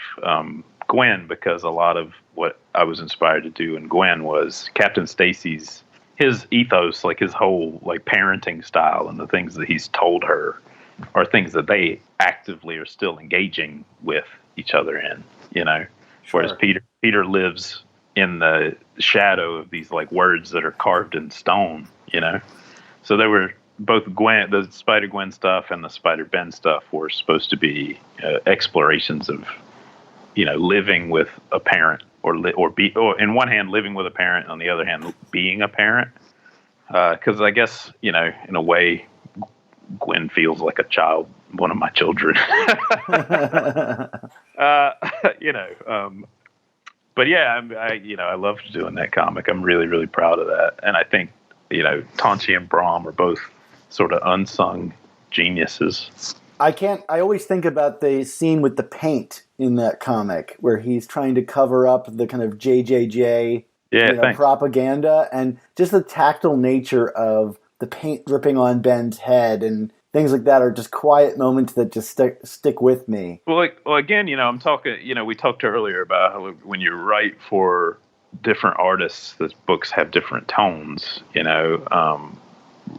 Gwen, because a lot of what I was inspired to do in Gwen was Captain Stacy's, his ethos, like his whole like parenting style and the things that he's told her are things that they actively are still engaging with each other in, you know? Sure. Whereas Peter lives in the shadow of these like words that are carved in stone, you know? So they were both the Spider-Gwen stuff and the Spider-Ben stuff were supposed to be explorations of, you know, living with a parent or in one hand living with a parent, on the other hand being a parent. Because I guess, you know, in a way, Gwen feels like a child, one of my children. You know, but yeah, I loved doing that comic. I'm really, really proud of that. And I think, you know, Tanchi and Brahm are both sort of unsung geniuses. I always think about the scene with the paint in that comic where he's trying to cover up the kind of JJJ propaganda, and just the tactile nature of the paint dripping on Ben's head and things like that are just quiet moments that just stick with me. Well, again, you know, I'm talking, you know, we talked earlier about how when you write for different artists, the books have different tones, you know.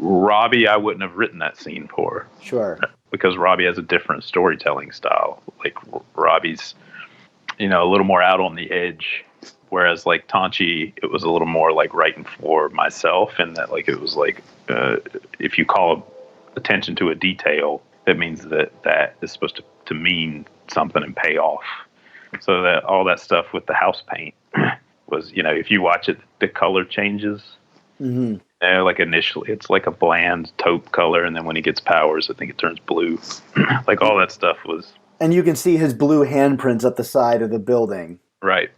Robbie, I wouldn't have written that scene for. Sure. Because Robbie has a different storytelling style. Like Robbie's, you know, a little more out on the edge. Whereas like Tanchi, it was a little more like writing for myself, and that like it was like if you call attention to a detail, it means that is supposed to mean something and pay off. So that all that stuff with the house paint was, you know, if you watch it, the color changes. Mm-hmm. You know, like initially it's like a bland taupe color, and then when he gets powers, I think it turns blue. Like all that stuff was. And you can see his blue handprints up the side of the building. Right.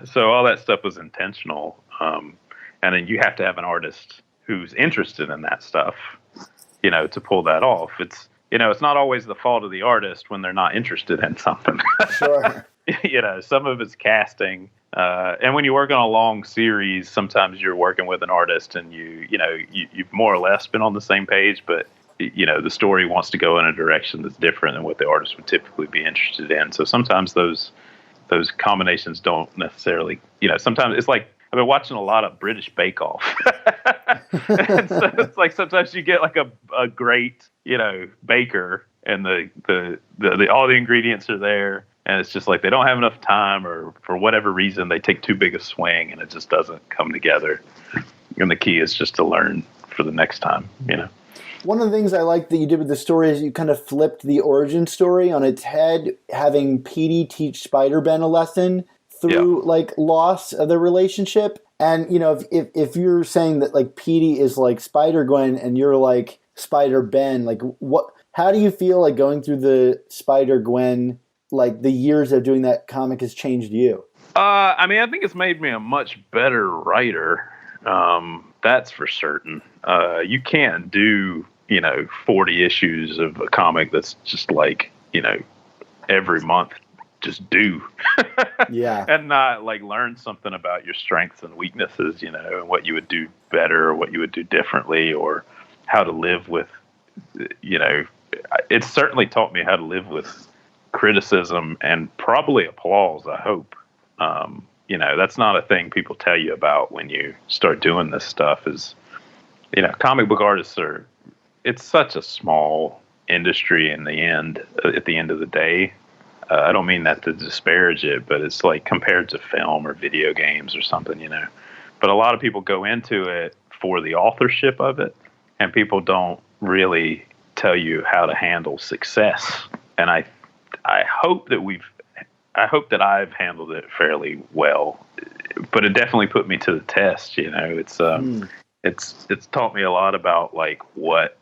So all that stuff was intentional. And then you have to have an artist who's interested in that stuff, you know, to pull that off. It's, you know, it's not always the fault of the artist when they're not interested in something. Sure. You know, some of it's casting. And when you work on a long series, sometimes you're working with an artist and you've more or less been on the same page, but you know, the story wants to go in a direction that's different than what the artist would typically be interested in. So sometimes those combinations don't necessarily, you know, sometimes it's like, I've been watching a lot of British Bake Off. And so it's like sometimes you get like a great, you know, baker, and the all the ingredients are there, and it's just like they don't have enough time, or for whatever reason they take too big a swing and it just doesn't come together. And the key is just to learn for the next time, you know. One of the things I like that you did with the story is you kind of flipped the origin story on its head, having Petey teach Spider-Ben a lesson through like loss of the relationship. And, you know, if you're saying that like Petey is like Spider-Gwen and you're like Spider-Ben, like how do you feel like going through the Spider-Gwen, like the years of doing that comic has changed you? I mean, I think it's made me a much better writer. That's for certain. You can't do, you know, 40 issues of a comic that's just like, you know, every month just do. Yeah. And not like learn something about your strengths and weaknesses, you know, and what you would do better or what you would do differently, or how to live with, you know, it's certainly taught me how to live with criticism and probably applause, I hope. You know, that's not a thing people tell you about when you start doing this stuff is, you know, comic book artists it's such a small industry at the end of the day. I don't mean that to disparage it, but it's like compared to film or video games or something, you know, But a lot of people go into it for the authorship of it, and people don't really tell you how to handle success. And I hope that I've handled it fairly well, but it definitely put me to the test. It's taught me a lot about like what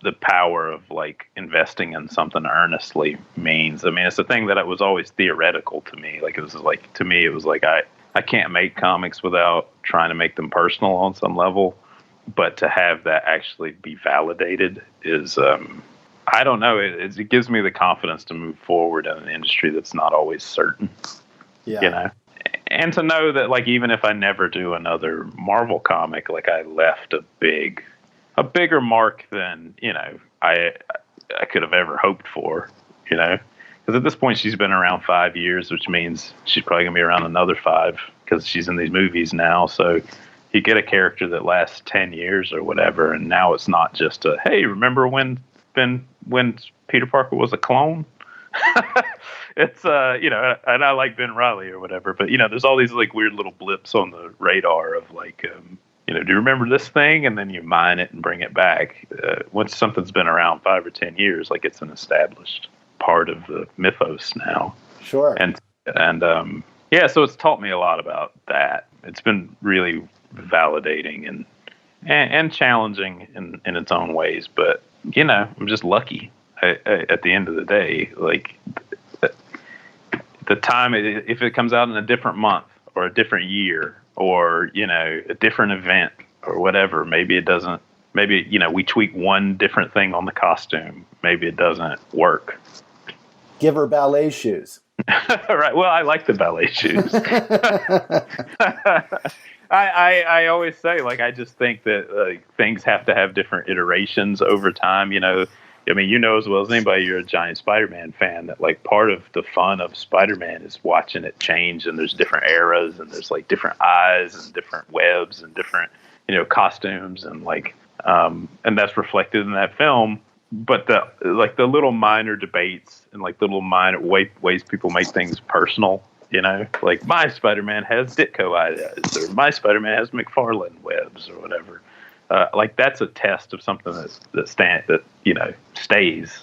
the power of like investing in something earnestly means. I mean, it's a thing that was always theoretical to me. Like it was like, to me, it was like, I can't make comics without trying to make them personal on some level, but to have that actually be validated is, I don't know. It gives me the confidence to move forward in an industry that's not always certain, and to know that like, even if I never do another Marvel comic, like I left a bigger mark than, I could have ever hoped for, because at this point she's been around 5 years, which means she's probably gonna be around another 5 because she's in these movies now. So you get a character that lasts 10 years or whatever. And now it's not just hey, remember when Peter Parker was a clone? It's and I like Ben Reilly or whatever, but there's all these like weird little blips on the radar of like, do you remember this thing? And then you mine it and bring it back. Once something's been around 5 or 10 years, like it's an established part of the mythos now. Sure. And so it's taught me a lot about that. It's been really validating and challenging in its own ways, but I'm just lucky. At the end of the day, like the time, if it comes out in a different month or a different year or, a different event or whatever, maybe it doesn't, maybe, we tweak one different thing on the costume. Maybe it doesn't work. Give her ballet shoes. Right. Well, I like the ballet shoes. I always say, like, I just think that things have to have different iterations over time. I mean, as well as anybody, you're a giant Spider-Man fan, that like part of the fun of Spider-Man is watching it change, and there's different eras, and there's like different eyes and different webs and different, costumes, and like, and that's reflected in that film. But the little minor debates and like little minor ways people make things personal, like my Spider-Man has Ditko eyes, or my Spider-Man has McFarlane webs, or whatever. Like that's a test of something that stays.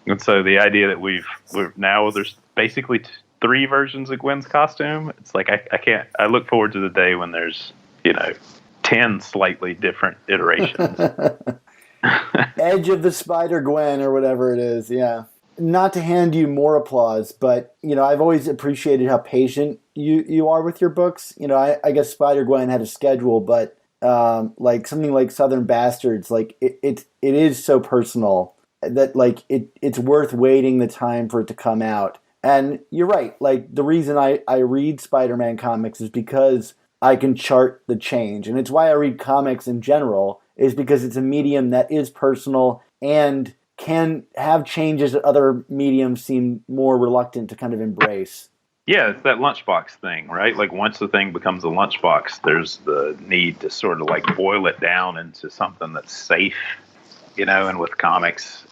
And so the idea that we're now there's basically 3 versions of Gwen's costume. It's like I look forward to the day when there's 10 slightly different iterations. Edge of the Spider-Gwen or whatever it is. Yeah. Not to hand you more applause, but I've always appreciated how patient you are with your books. I guess Spider-Gwen had a schedule, but like something like Southern Bastards, like it is so personal that like it's worth waiting the time for it to come out. And you're right, like the reason I read Spider-Man comics is because I can chart the change, and it's why I read comics in general, is because it's a medium that is personal and can have changes that other mediums seem more reluctant to kind of embrace. Yeah, it's that lunchbox thing, right? Like once the thing becomes a lunchbox, there's the need to sort of like boil it down into something that's safe, and with comics,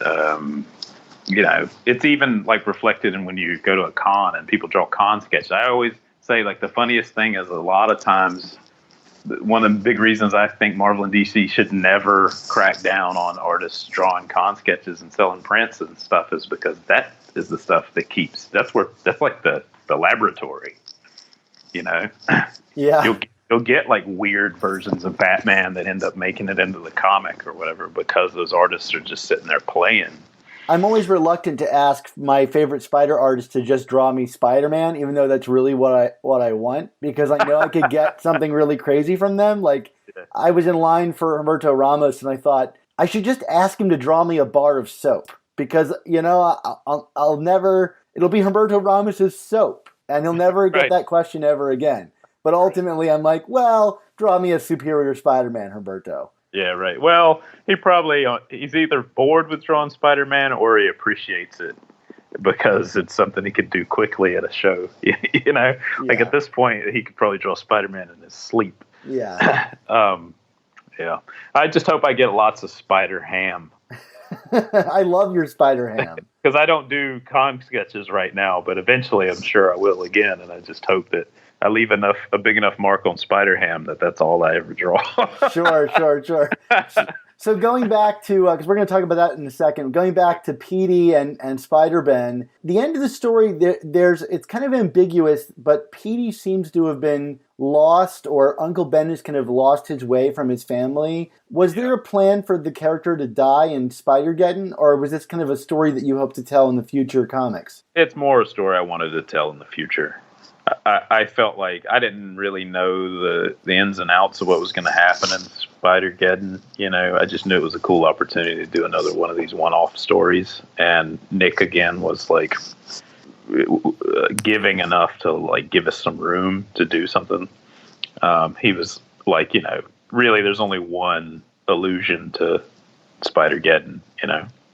it's even like reflected in when you go to a con and people draw con sketches. I always say like the funniest thing is a lot of times, one of the big reasons I think Marvel and DC should never crack down on artists drawing con sketches and selling prints and stuff is because that is the stuff that keeps, that's like the laboratory, Yeah. You'll get like weird versions of Batman that end up making it into the comic or whatever because those artists are just sitting there playing. I'm always reluctant to ask my favorite spider artist to just draw me Spider-Man, even though that's really what I want, because I know I could get something really crazy from them. Like I was in line for Humberto Ramos and I thought I should just ask him to draw me a bar of soap because, I'll never, it'll be Humberto Ramos's soap and he'll never get that question ever again. But ultimately I'm like, well, draw me a superior Spider-Man, Humberto. Yeah, right. Well, he's either bored with drawing Spider-Man or he appreciates it because it's something he could do quickly at a show. Like at this point, he could probably draw Spider-Man in his sleep. Yeah. Yeah. I just hope I get lots of Spider Ham. I love your Spider Ham. Because I don't do con sketches right now, but eventually I'm sure I will again. And I just hope that I leave a big enough mark on Spider-Ham that's all I ever draw. Sure. So going back to, because we're going to talk about that in a second, going back to Petey and Spider-Ben, the end of the story, it's kind of ambiguous, but Petey seems to have been lost, or Uncle Ben has kind of lost his way from his family. Was there a plan for the character to die in Spider-Geddon, or was this kind of a story that you hope to tell in the future comics? It's more a story I wanted to tell in the future. I felt like I didn't really know the ins and outs of what was going to happen in Spider-Geddon. I just knew it was a cool opportunity to do another one of these one-off stories. And Nick, again, was like giving enough to like give us some room to do something. He was like, really there's only one allusion to Spider-Geddon,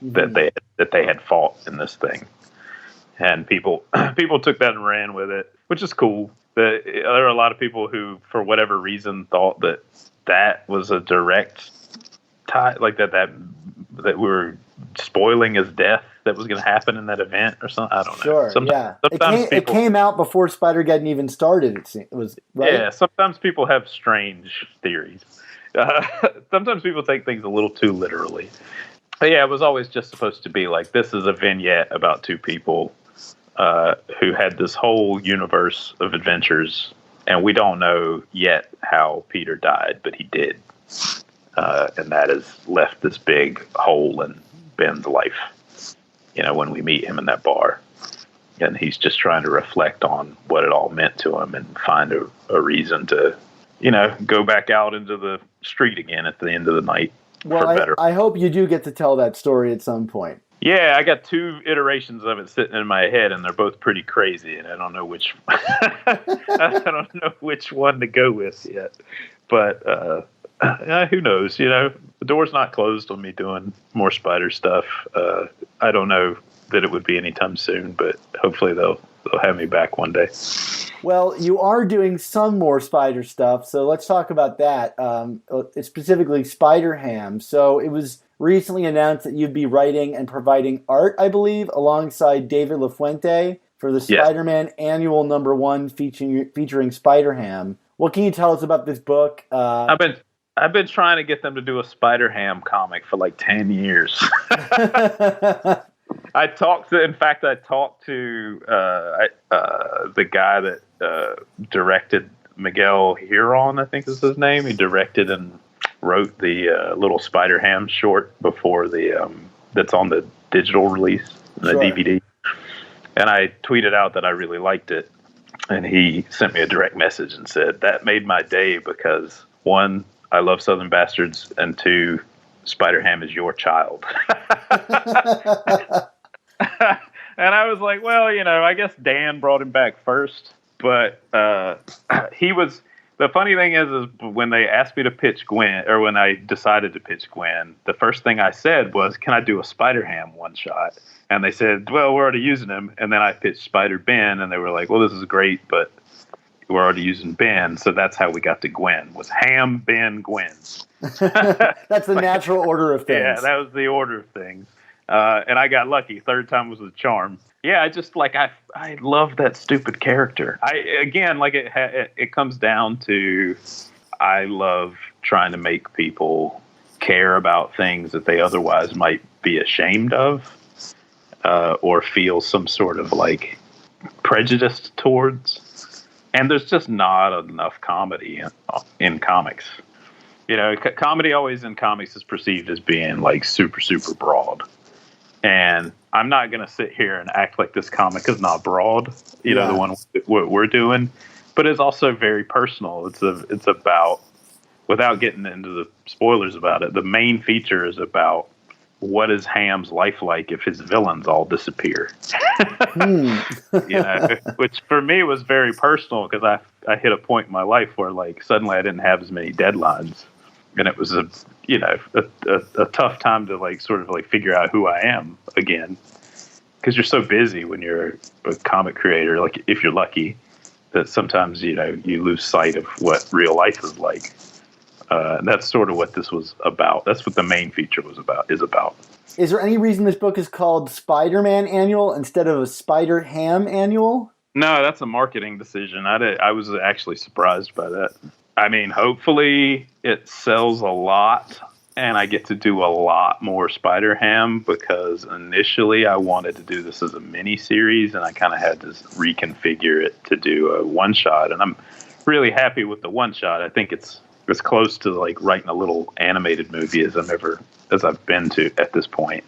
that they had fought in this thing. And people took that and ran with it, which is cool. There are a lot of people who, for whatever reason, thought that was a direct tie, like that we were spoiling his death that was going to happen in that event or something. I don't know. Sure, yeah. It came out before Spider-Geddon even started, it was, right? Yeah, sometimes people have strange theories. Sometimes people take things a little too literally. But yeah, it was always just supposed to be like, this is a vignette about two people who had this whole universe of adventures, and we don't know yet how Peter died, but he did. And that has left this big hole in Ben's life, when we meet him in that bar. And he's just trying to reflect on what it all meant to him and find a reason to, go back out into the street again at the end of the night. Well, I hope you do get to tell that story at some point. Yeah, I got 2 iterations of it sitting in my head, and they're both pretty crazy, and I don't know which one to go with yet. But who knows? The door's not closed on me doing more Spider stuff. I don't know that it would be anytime soon, but hopefully they'll have me back one day. Well, you are doing some more Spider stuff, so let's talk about that. Specifically, Spider-Ham. So it was recently announced that you'd be writing and providing art, I believe, alongside David LaFuente for the Spider-Man Annual #1 featuring Spider-Ham. What can you tell us about this book? I've been trying to get them to do a Spider-Ham comic for like 10 years. I talked to the guy that directed Miguel Huron, I think is his name. He directed and wrote the little Spider-Ham short before that's on the digital release, the DVD. And I tweeted out that I really liked it. And he sent me a direct message and said, that made my day because 1, I love Southern Bastards, and 2, Spider-Ham is your child. And I was like, well, I guess Dan brought him back first. But the funny thing is when they asked me to pitch Gwen, or when I decided to pitch Gwen, the first thing I said was, can I do a Spider-Ham one-shot? And they said, well, we're already using him. And then I pitched Spider-Ben, and they were like, well, this is great, but we're already using Ben. So that's how we got to Gwen, was Ham, Ben, Gwen. That's the natural order of things. Yeah, that was the order of things. And I got lucky. 3rd time was the charm. Yeah, I just I love that stupid character. It comes down to, I love trying to make people care about things that they otherwise might be ashamed of, or feel some sort of like prejudice towards. And there's just not enough comedy in comics. Comedy always in comics is perceived as being like super, super broad. And I'm not going to sit here and act like this comic is not broad, the one we're doing, but it's also very personal. It's about, without getting into the spoilers about it, the main feature is about what is Ham's life like if his villains all disappear. Which for me was very personal because I hit a point in my life where like suddenly I didn't have as many deadlines. And it was a tough time to like sort of like figure out who I am again, because you're so busy when you're a comic creator. Like if you're lucky, that sometimes you lose sight of what real life is like. And that's sort of what this was about. That's what the main feature is about. Is there any reason this book is called Spider-Man Annual instead of a Spider-Ham Annual? No, that's a marketing decision. I was actually surprised by that. I mean, hopefully it sells a lot and I get to do a lot more Spider-Ham, because initially I wanted to do this as a mini series and I kind of had to reconfigure it to do a one shot. And I'm really happy with the one shot. I think it's as close to like writing a little animated movie as I've been to at this point.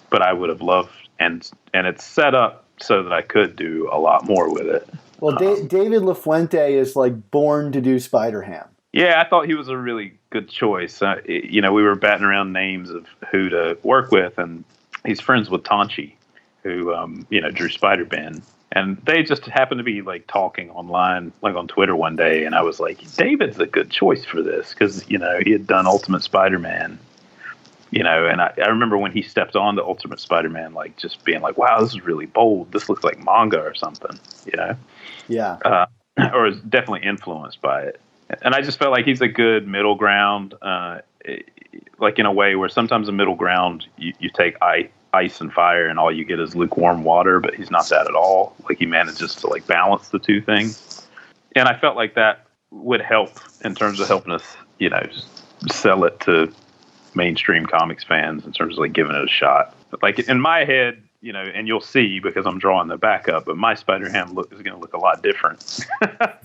But I would have loved, and it's set up so that I could do a lot more with it. Well, David LaFuente is like born to do Spider-Ham. Yeah, I thought he was a really good choice. We were batting around names of who to work with, and he's friends with Tanchi, who drew Spider-Man. And they just happened to be like talking online, like on Twitter one day, and I was like, David's a good choice for this, because he had done Ultimate Spider-Man. And I remember when he stepped on the Ultimate Spider-Man, like just being like, wow, this is really bold. This looks like manga or something, Yeah. Or is definitely influenced by it. And I just felt like he's a good middle ground, like in a way where sometimes a middle ground, you take ice and fire and all you get is lukewarm water, but he's not that at all. Like he manages to like balance the two things. And I felt like that would help in terms of helping us, sell it to mainstream comics fans in terms of like giving it a shot. But like in my head, and you'll see because I'm drawing the backup, but my Spider-Ham is going to look a lot different.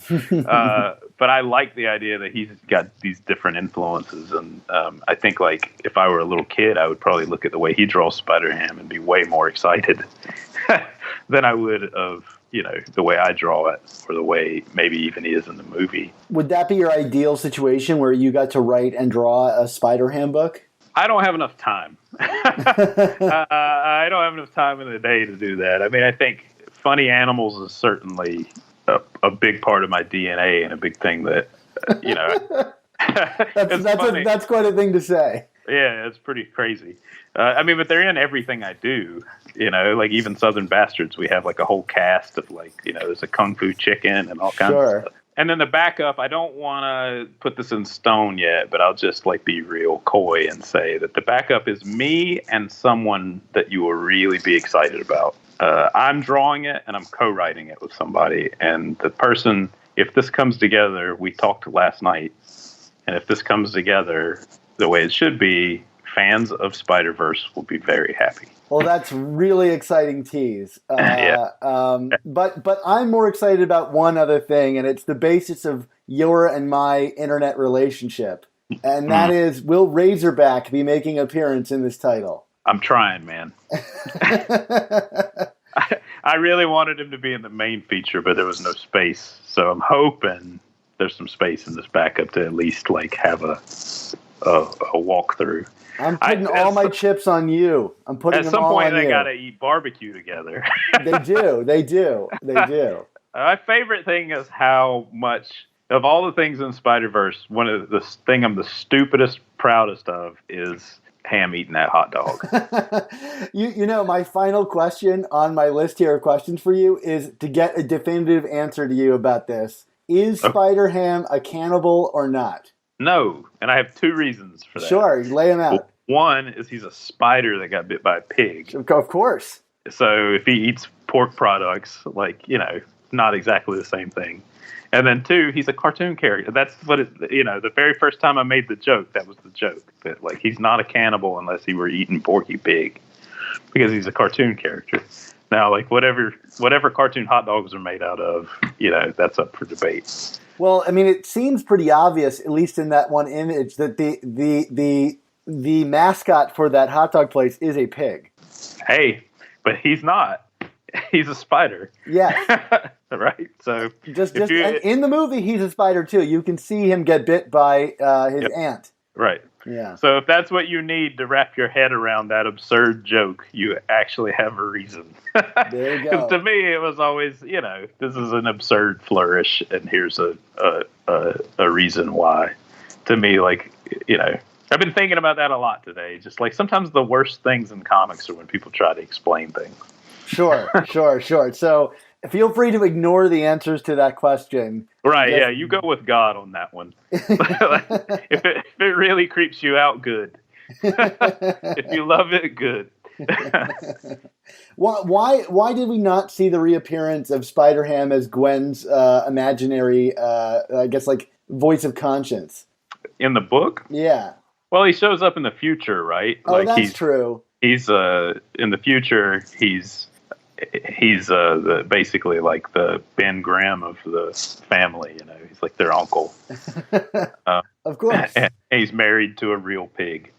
But I like the idea that he's got these different influences. And I think like if I were a little kid, I would probably look at the way he draws Spider-Ham and be way more excited than I would of, the way I draw it, or the way maybe even he is in the movie. Would that be your ideal situation where you got to write and draw a Spider-Ham book? I don't have enough time. I don't have enough time in the day to do that. I mean, I think funny animals is certainly a big part of my DNA and a big thing that, that's quite a thing to say. Yeah, it's pretty crazy. But they're in everything I do, like even Southern Bastards, we have like a whole cast of like, there's a Kung Fu Chicken and all kinds of stuff. And then the backup, I don't want to put this in stone yet, but I'll just like be real coy and say that the backup is me and someone that you will really be excited about. I'm drawing it and I'm co-writing it with somebody. And the person, if this comes together, we talked last night, and if this comes together the way it should be, fans of Spider-Verse will be very happy. Well, that's really exciting tease. Yeah. But I'm more excited about one other thing, and it's the basis of your and my internet relationship. And that is, will Razorback be making an appearance in this title? I'm trying, man. I really wanted him to be in the main feature, but there was no space. So I'm hoping there's some space in this backup to at least like have a walkthrough. I'm putting all my chips on you. I'm putting them all on you. At some point, they got to eat barbecue together. They do. My favorite thing is how much of all the things in Spider-Verse, one of the thing I'm the stupidest, proudest of is Ham eating that hot dog. My final question on my list here of questions for you is to get a definitive answer to you about this. Is Spider-Ham a cannibal or not? No, and I have two reasons for that. Sure, lay them out. One is he's a spider that got bit by a pig. Of course. So if he eats pork products, not exactly the same thing. And then two, he's a cartoon character. That's what the very first time I made the joke, that was the joke. That he's not a cannibal unless he were eating Porky Pig, because he's a cartoon character. Now, whatever cartoon hot dogs are made out of, that's up for debate. Well, it seems pretty obvious, at least in that one image, that the mascot for that hot dog place is a pig. Hey, but he's not. He's a spider. Yeah. Right? So in the movie, he's a spider too. You can see him get bit by his aunt. Right. Yeah. So if that's what you need to wrap your head around that absurd joke, you actually have a reason. There you go. To me, it was always, this is an absurd flourish, and here's a reason why. To me, I've been thinking about that a lot today. Just sometimes the worst things in comics are when people try to explain things. Sure. So feel free to ignore the answers to that question. Right, yeah, you go with God on that one. If it really creeps you out, good. If you love it, good. Why did we not see the reappearance of Spider-Ham as Gwen's imaginary, I guess, like, voice of conscience? In the book? Yeah. Well, he shows up in the future, right? Oh, like that's true. He's in the future. He's basically like the Ben Grimm of the family. You know, he's like their uncle. Of course. And he's married to a real pig.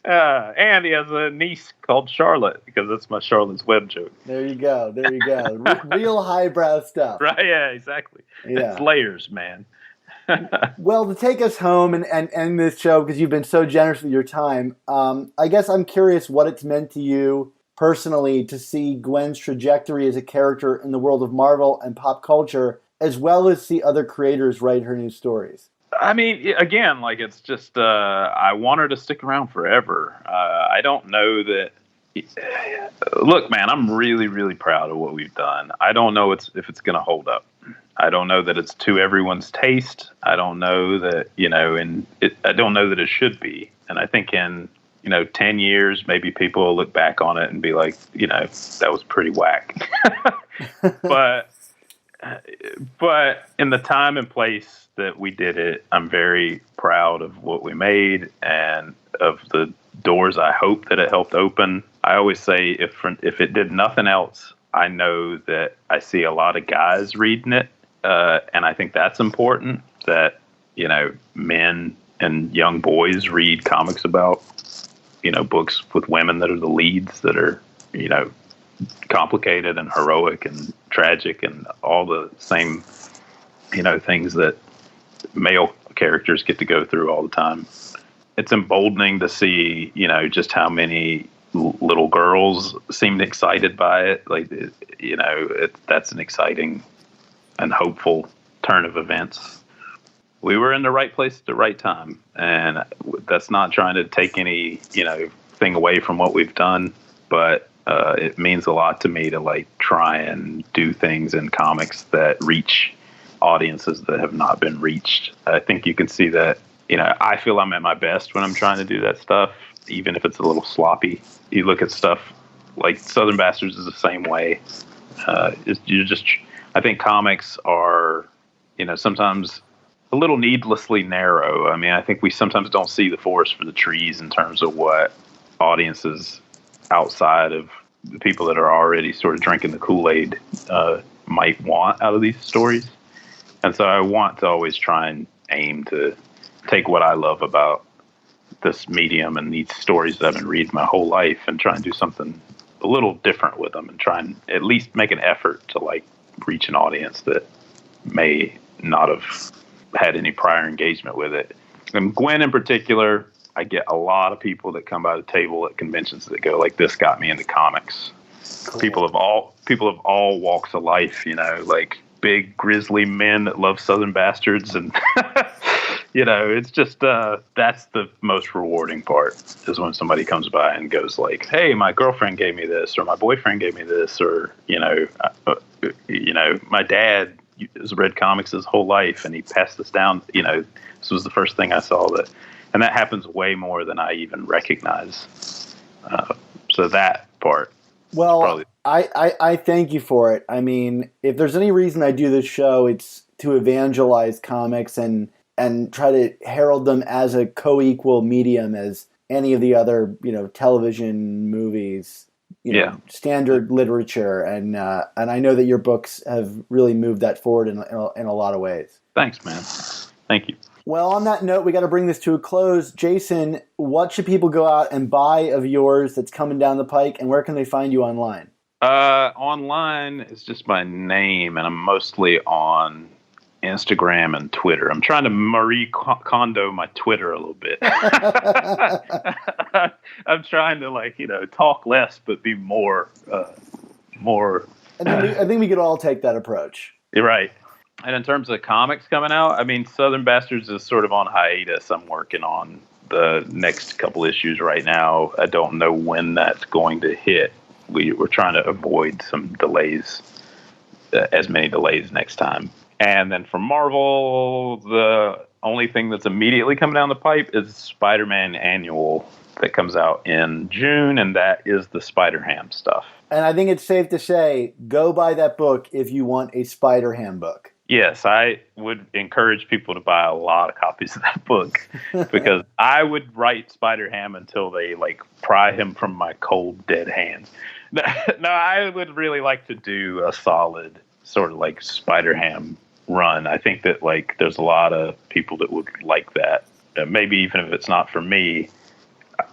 And he has a niece called Charlotte, because that's my Charlotte's Web joke. There you go. Real highbrow stuff. Right, yeah, exactly. Yeah. It's layers, man. Well, to take us home and end this show, because you've been so generous with your time, I guess I'm curious what it's meant to you personally to see Gwen's trajectory as a character in the world of Marvel and pop culture, as well as see other creators write her new stories. I mean, again, like, it's just, I want her to stick around forever. I don't know that. Look, man, I'm really, really proud of what we've done. I don't know if it's going to hold up. I don't know that it's to everyone's taste. I don't know that, I don't know that it should be. And I think in, 10 years, maybe people will look back on it and be like, that was pretty whack. But in the time and place that we did it, I'm very proud of what we made and of the doors I hope that it helped open. I always say if it did nothing else, I know that I see a lot of guys reading it. And I think that's important, that, men and young boys read comics about, books with women that are the leads, that are, complicated and heroic and tragic and all the same, things that male characters get to go through all the time. It's emboldening to see, just how many little girls seemed excited by it. Like, that's an exciting and hopeful turn of events. We were in the right place at the right time, and that's not trying to take any, thing away from what we've done, but it means a lot to me to try and do things in comics that reach audiences that have not been reached. I think you can see that, I feel I'm at my best when I'm trying to do that stuff, even if it's a little sloppy. You look at stuff like Southern Bastards is the same way. I think comics are, sometimes a little needlessly narrow. I mean, I think we sometimes don't see the forest for the trees in terms of what audiences outside of the people that are already sort of drinking the Kool-Aid might want out of these stories. And so I want to always try and aim to take what I love about this medium and these stories that I've been reading my whole life and try and do something a little different with them and try and at least make an effort to reach an audience that may not have had any prior engagement with it. And Gwen in particular, I get a lot of people that come by the table at conventions that go this got me into comics. Cool. People of all walks of life, big grizzly men that love Southern Bastards, and it's just that's the most rewarding part, is when somebody comes by and goes hey, my girlfriend gave me this, or my boyfriend gave me this, or my dad has read comics his whole life and he passed this down. This was the first thing I saw and that happens way more than I even recognize. So that part. Well, probably... I thank you for it. I mean, if there's any reason I do this show, it's to evangelize comics and try to herald them as a co-equal medium as any of the other, television, movies, standard literature. And I know that your books have really moved that forward in a lot of ways. Thanks, man. Thank you. Well, on that note, we got to bring this to a close. Jason, what should people go out and buy of yours that's coming down the pike, and where can they find you online? Online is just my name, and I'm mostly on Instagram and Twitter. I'm trying to Marie Kondo my Twitter a little bit. I'm trying to talk less but be more. I think we could all take that approach. You're right. And in terms of comics coming out, I mean, Southern Bastards is sort of on hiatus. I'm working on the next couple issues right now. I don't know when that's going to hit. We're trying to avoid some delays, as many delays next time. And then for Marvel, the only thing that's immediately coming down the pipe is Spider-Man Annual that comes out in June, and that is the Spider-Ham stuff. And I think it's safe to say, go buy that book if you want a Spider-Ham book. Yes, I would encourage people to buy a lot of copies of that book because I would write Spider-Ham until they pry him from my cold, dead hands. No, I would really like to do a solid sort of Spider-Ham run. I think that there's a lot of people that would like that. Maybe even if it's not for me,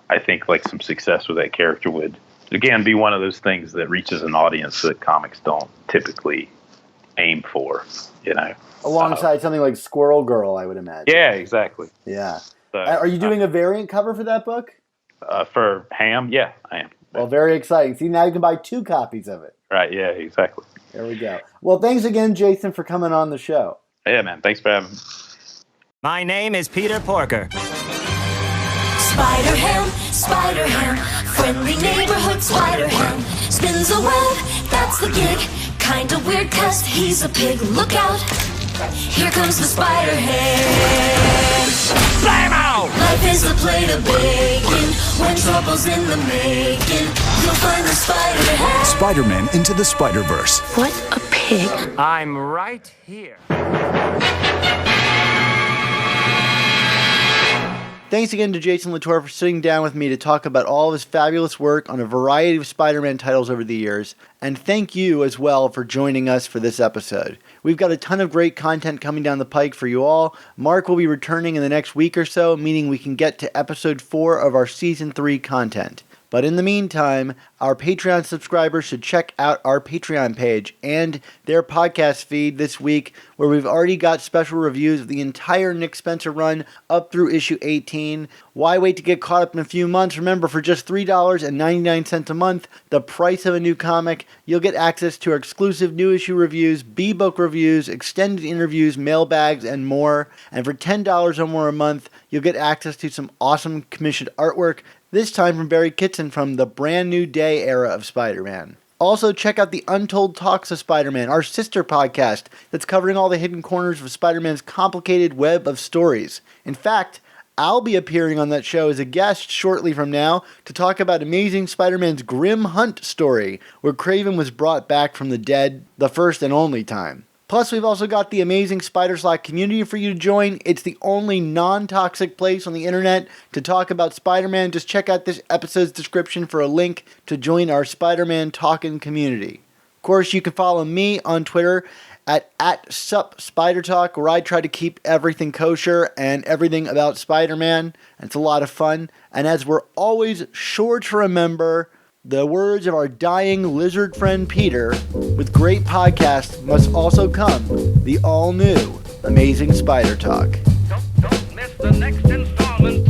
I think some success with that character would again be one of those things that reaches an audience that comics don't typically aim for, alongside something like Squirrel Girl, I would imagine. Yeah, exactly. Yeah. So, are you doing a variant cover for that book? For Ham? Yeah, I am. Well, very exciting. See, now you can buy 2 copies of it. Right, yeah, exactly. There we go. Well, thanks again, Jason, for coming on the show. Yeah, man. Thanks for having me. My name is Peter Porker. Spider-Ham, Spider-Ham, friendly neighborhood Spider-Ham. Spins a web, that's the gig. Kinda weird 'cause he's a pig. Look out, here comes the Spider-Ham. Blam out! Life is a plate of bacon. When trouble's in the making, you'll find the Spider-Ham. Spider-Man Into the Spider-Verse. What a pig. I'm right here. Thanks again to Jason Latour for sitting down with me to talk about all of his fabulous work on a variety of Spider-Man titles over the years, and thank you as well for joining us for this episode. We've got a ton of great content coming down the pike for you all. Mark will be returning in the next week or so, meaning we can get to episode 4 of our season 3 content. But in the meantime, our Patreon subscribers should check out our Patreon page and their podcast feed this week, where we've already got special reviews of the entire Nick Spencer run up through issue 18. Why wait to get caught up in a few months? Remember, for just $3.99 a month, the price of a new comic, you'll get access to our exclusive new issue reviews, B-book reviews, extended interviews, mailbags, and more. And for $10 or more a month, you'll get access to some awesome commissioned artwork, this time from Barry Kitson from the Brand New Day era of Spider-Man. Also, check out the Untold Talks of Spider-Man, our sister podcast that's covering all the hidden corners of Spider-Man's complicated web of stories. In fact, I'll be appearing on that show as a guest shortly from now to talk about Amazing Spider-Man's Grim Hunt story, where Kraven was brought back from the dead the first and only time. Plus, we've also got the amazing Spider Slack community for you to join. It's the only non-toxic place on the internet to talk about Spider-Man. Just check out this episode's description for a link to join our Spider-Man talking community. Of course, you can follow me on Twitter at @SupSpiderTalk, where I try to keep everything kosher and everything about Spider-Man. It's a lot of fun. And as we're always sure to remember, the words of our dying lizard friend Peter, with great podcasts must also come the all-new Amazing Spider Talk. Don't miss the next installment.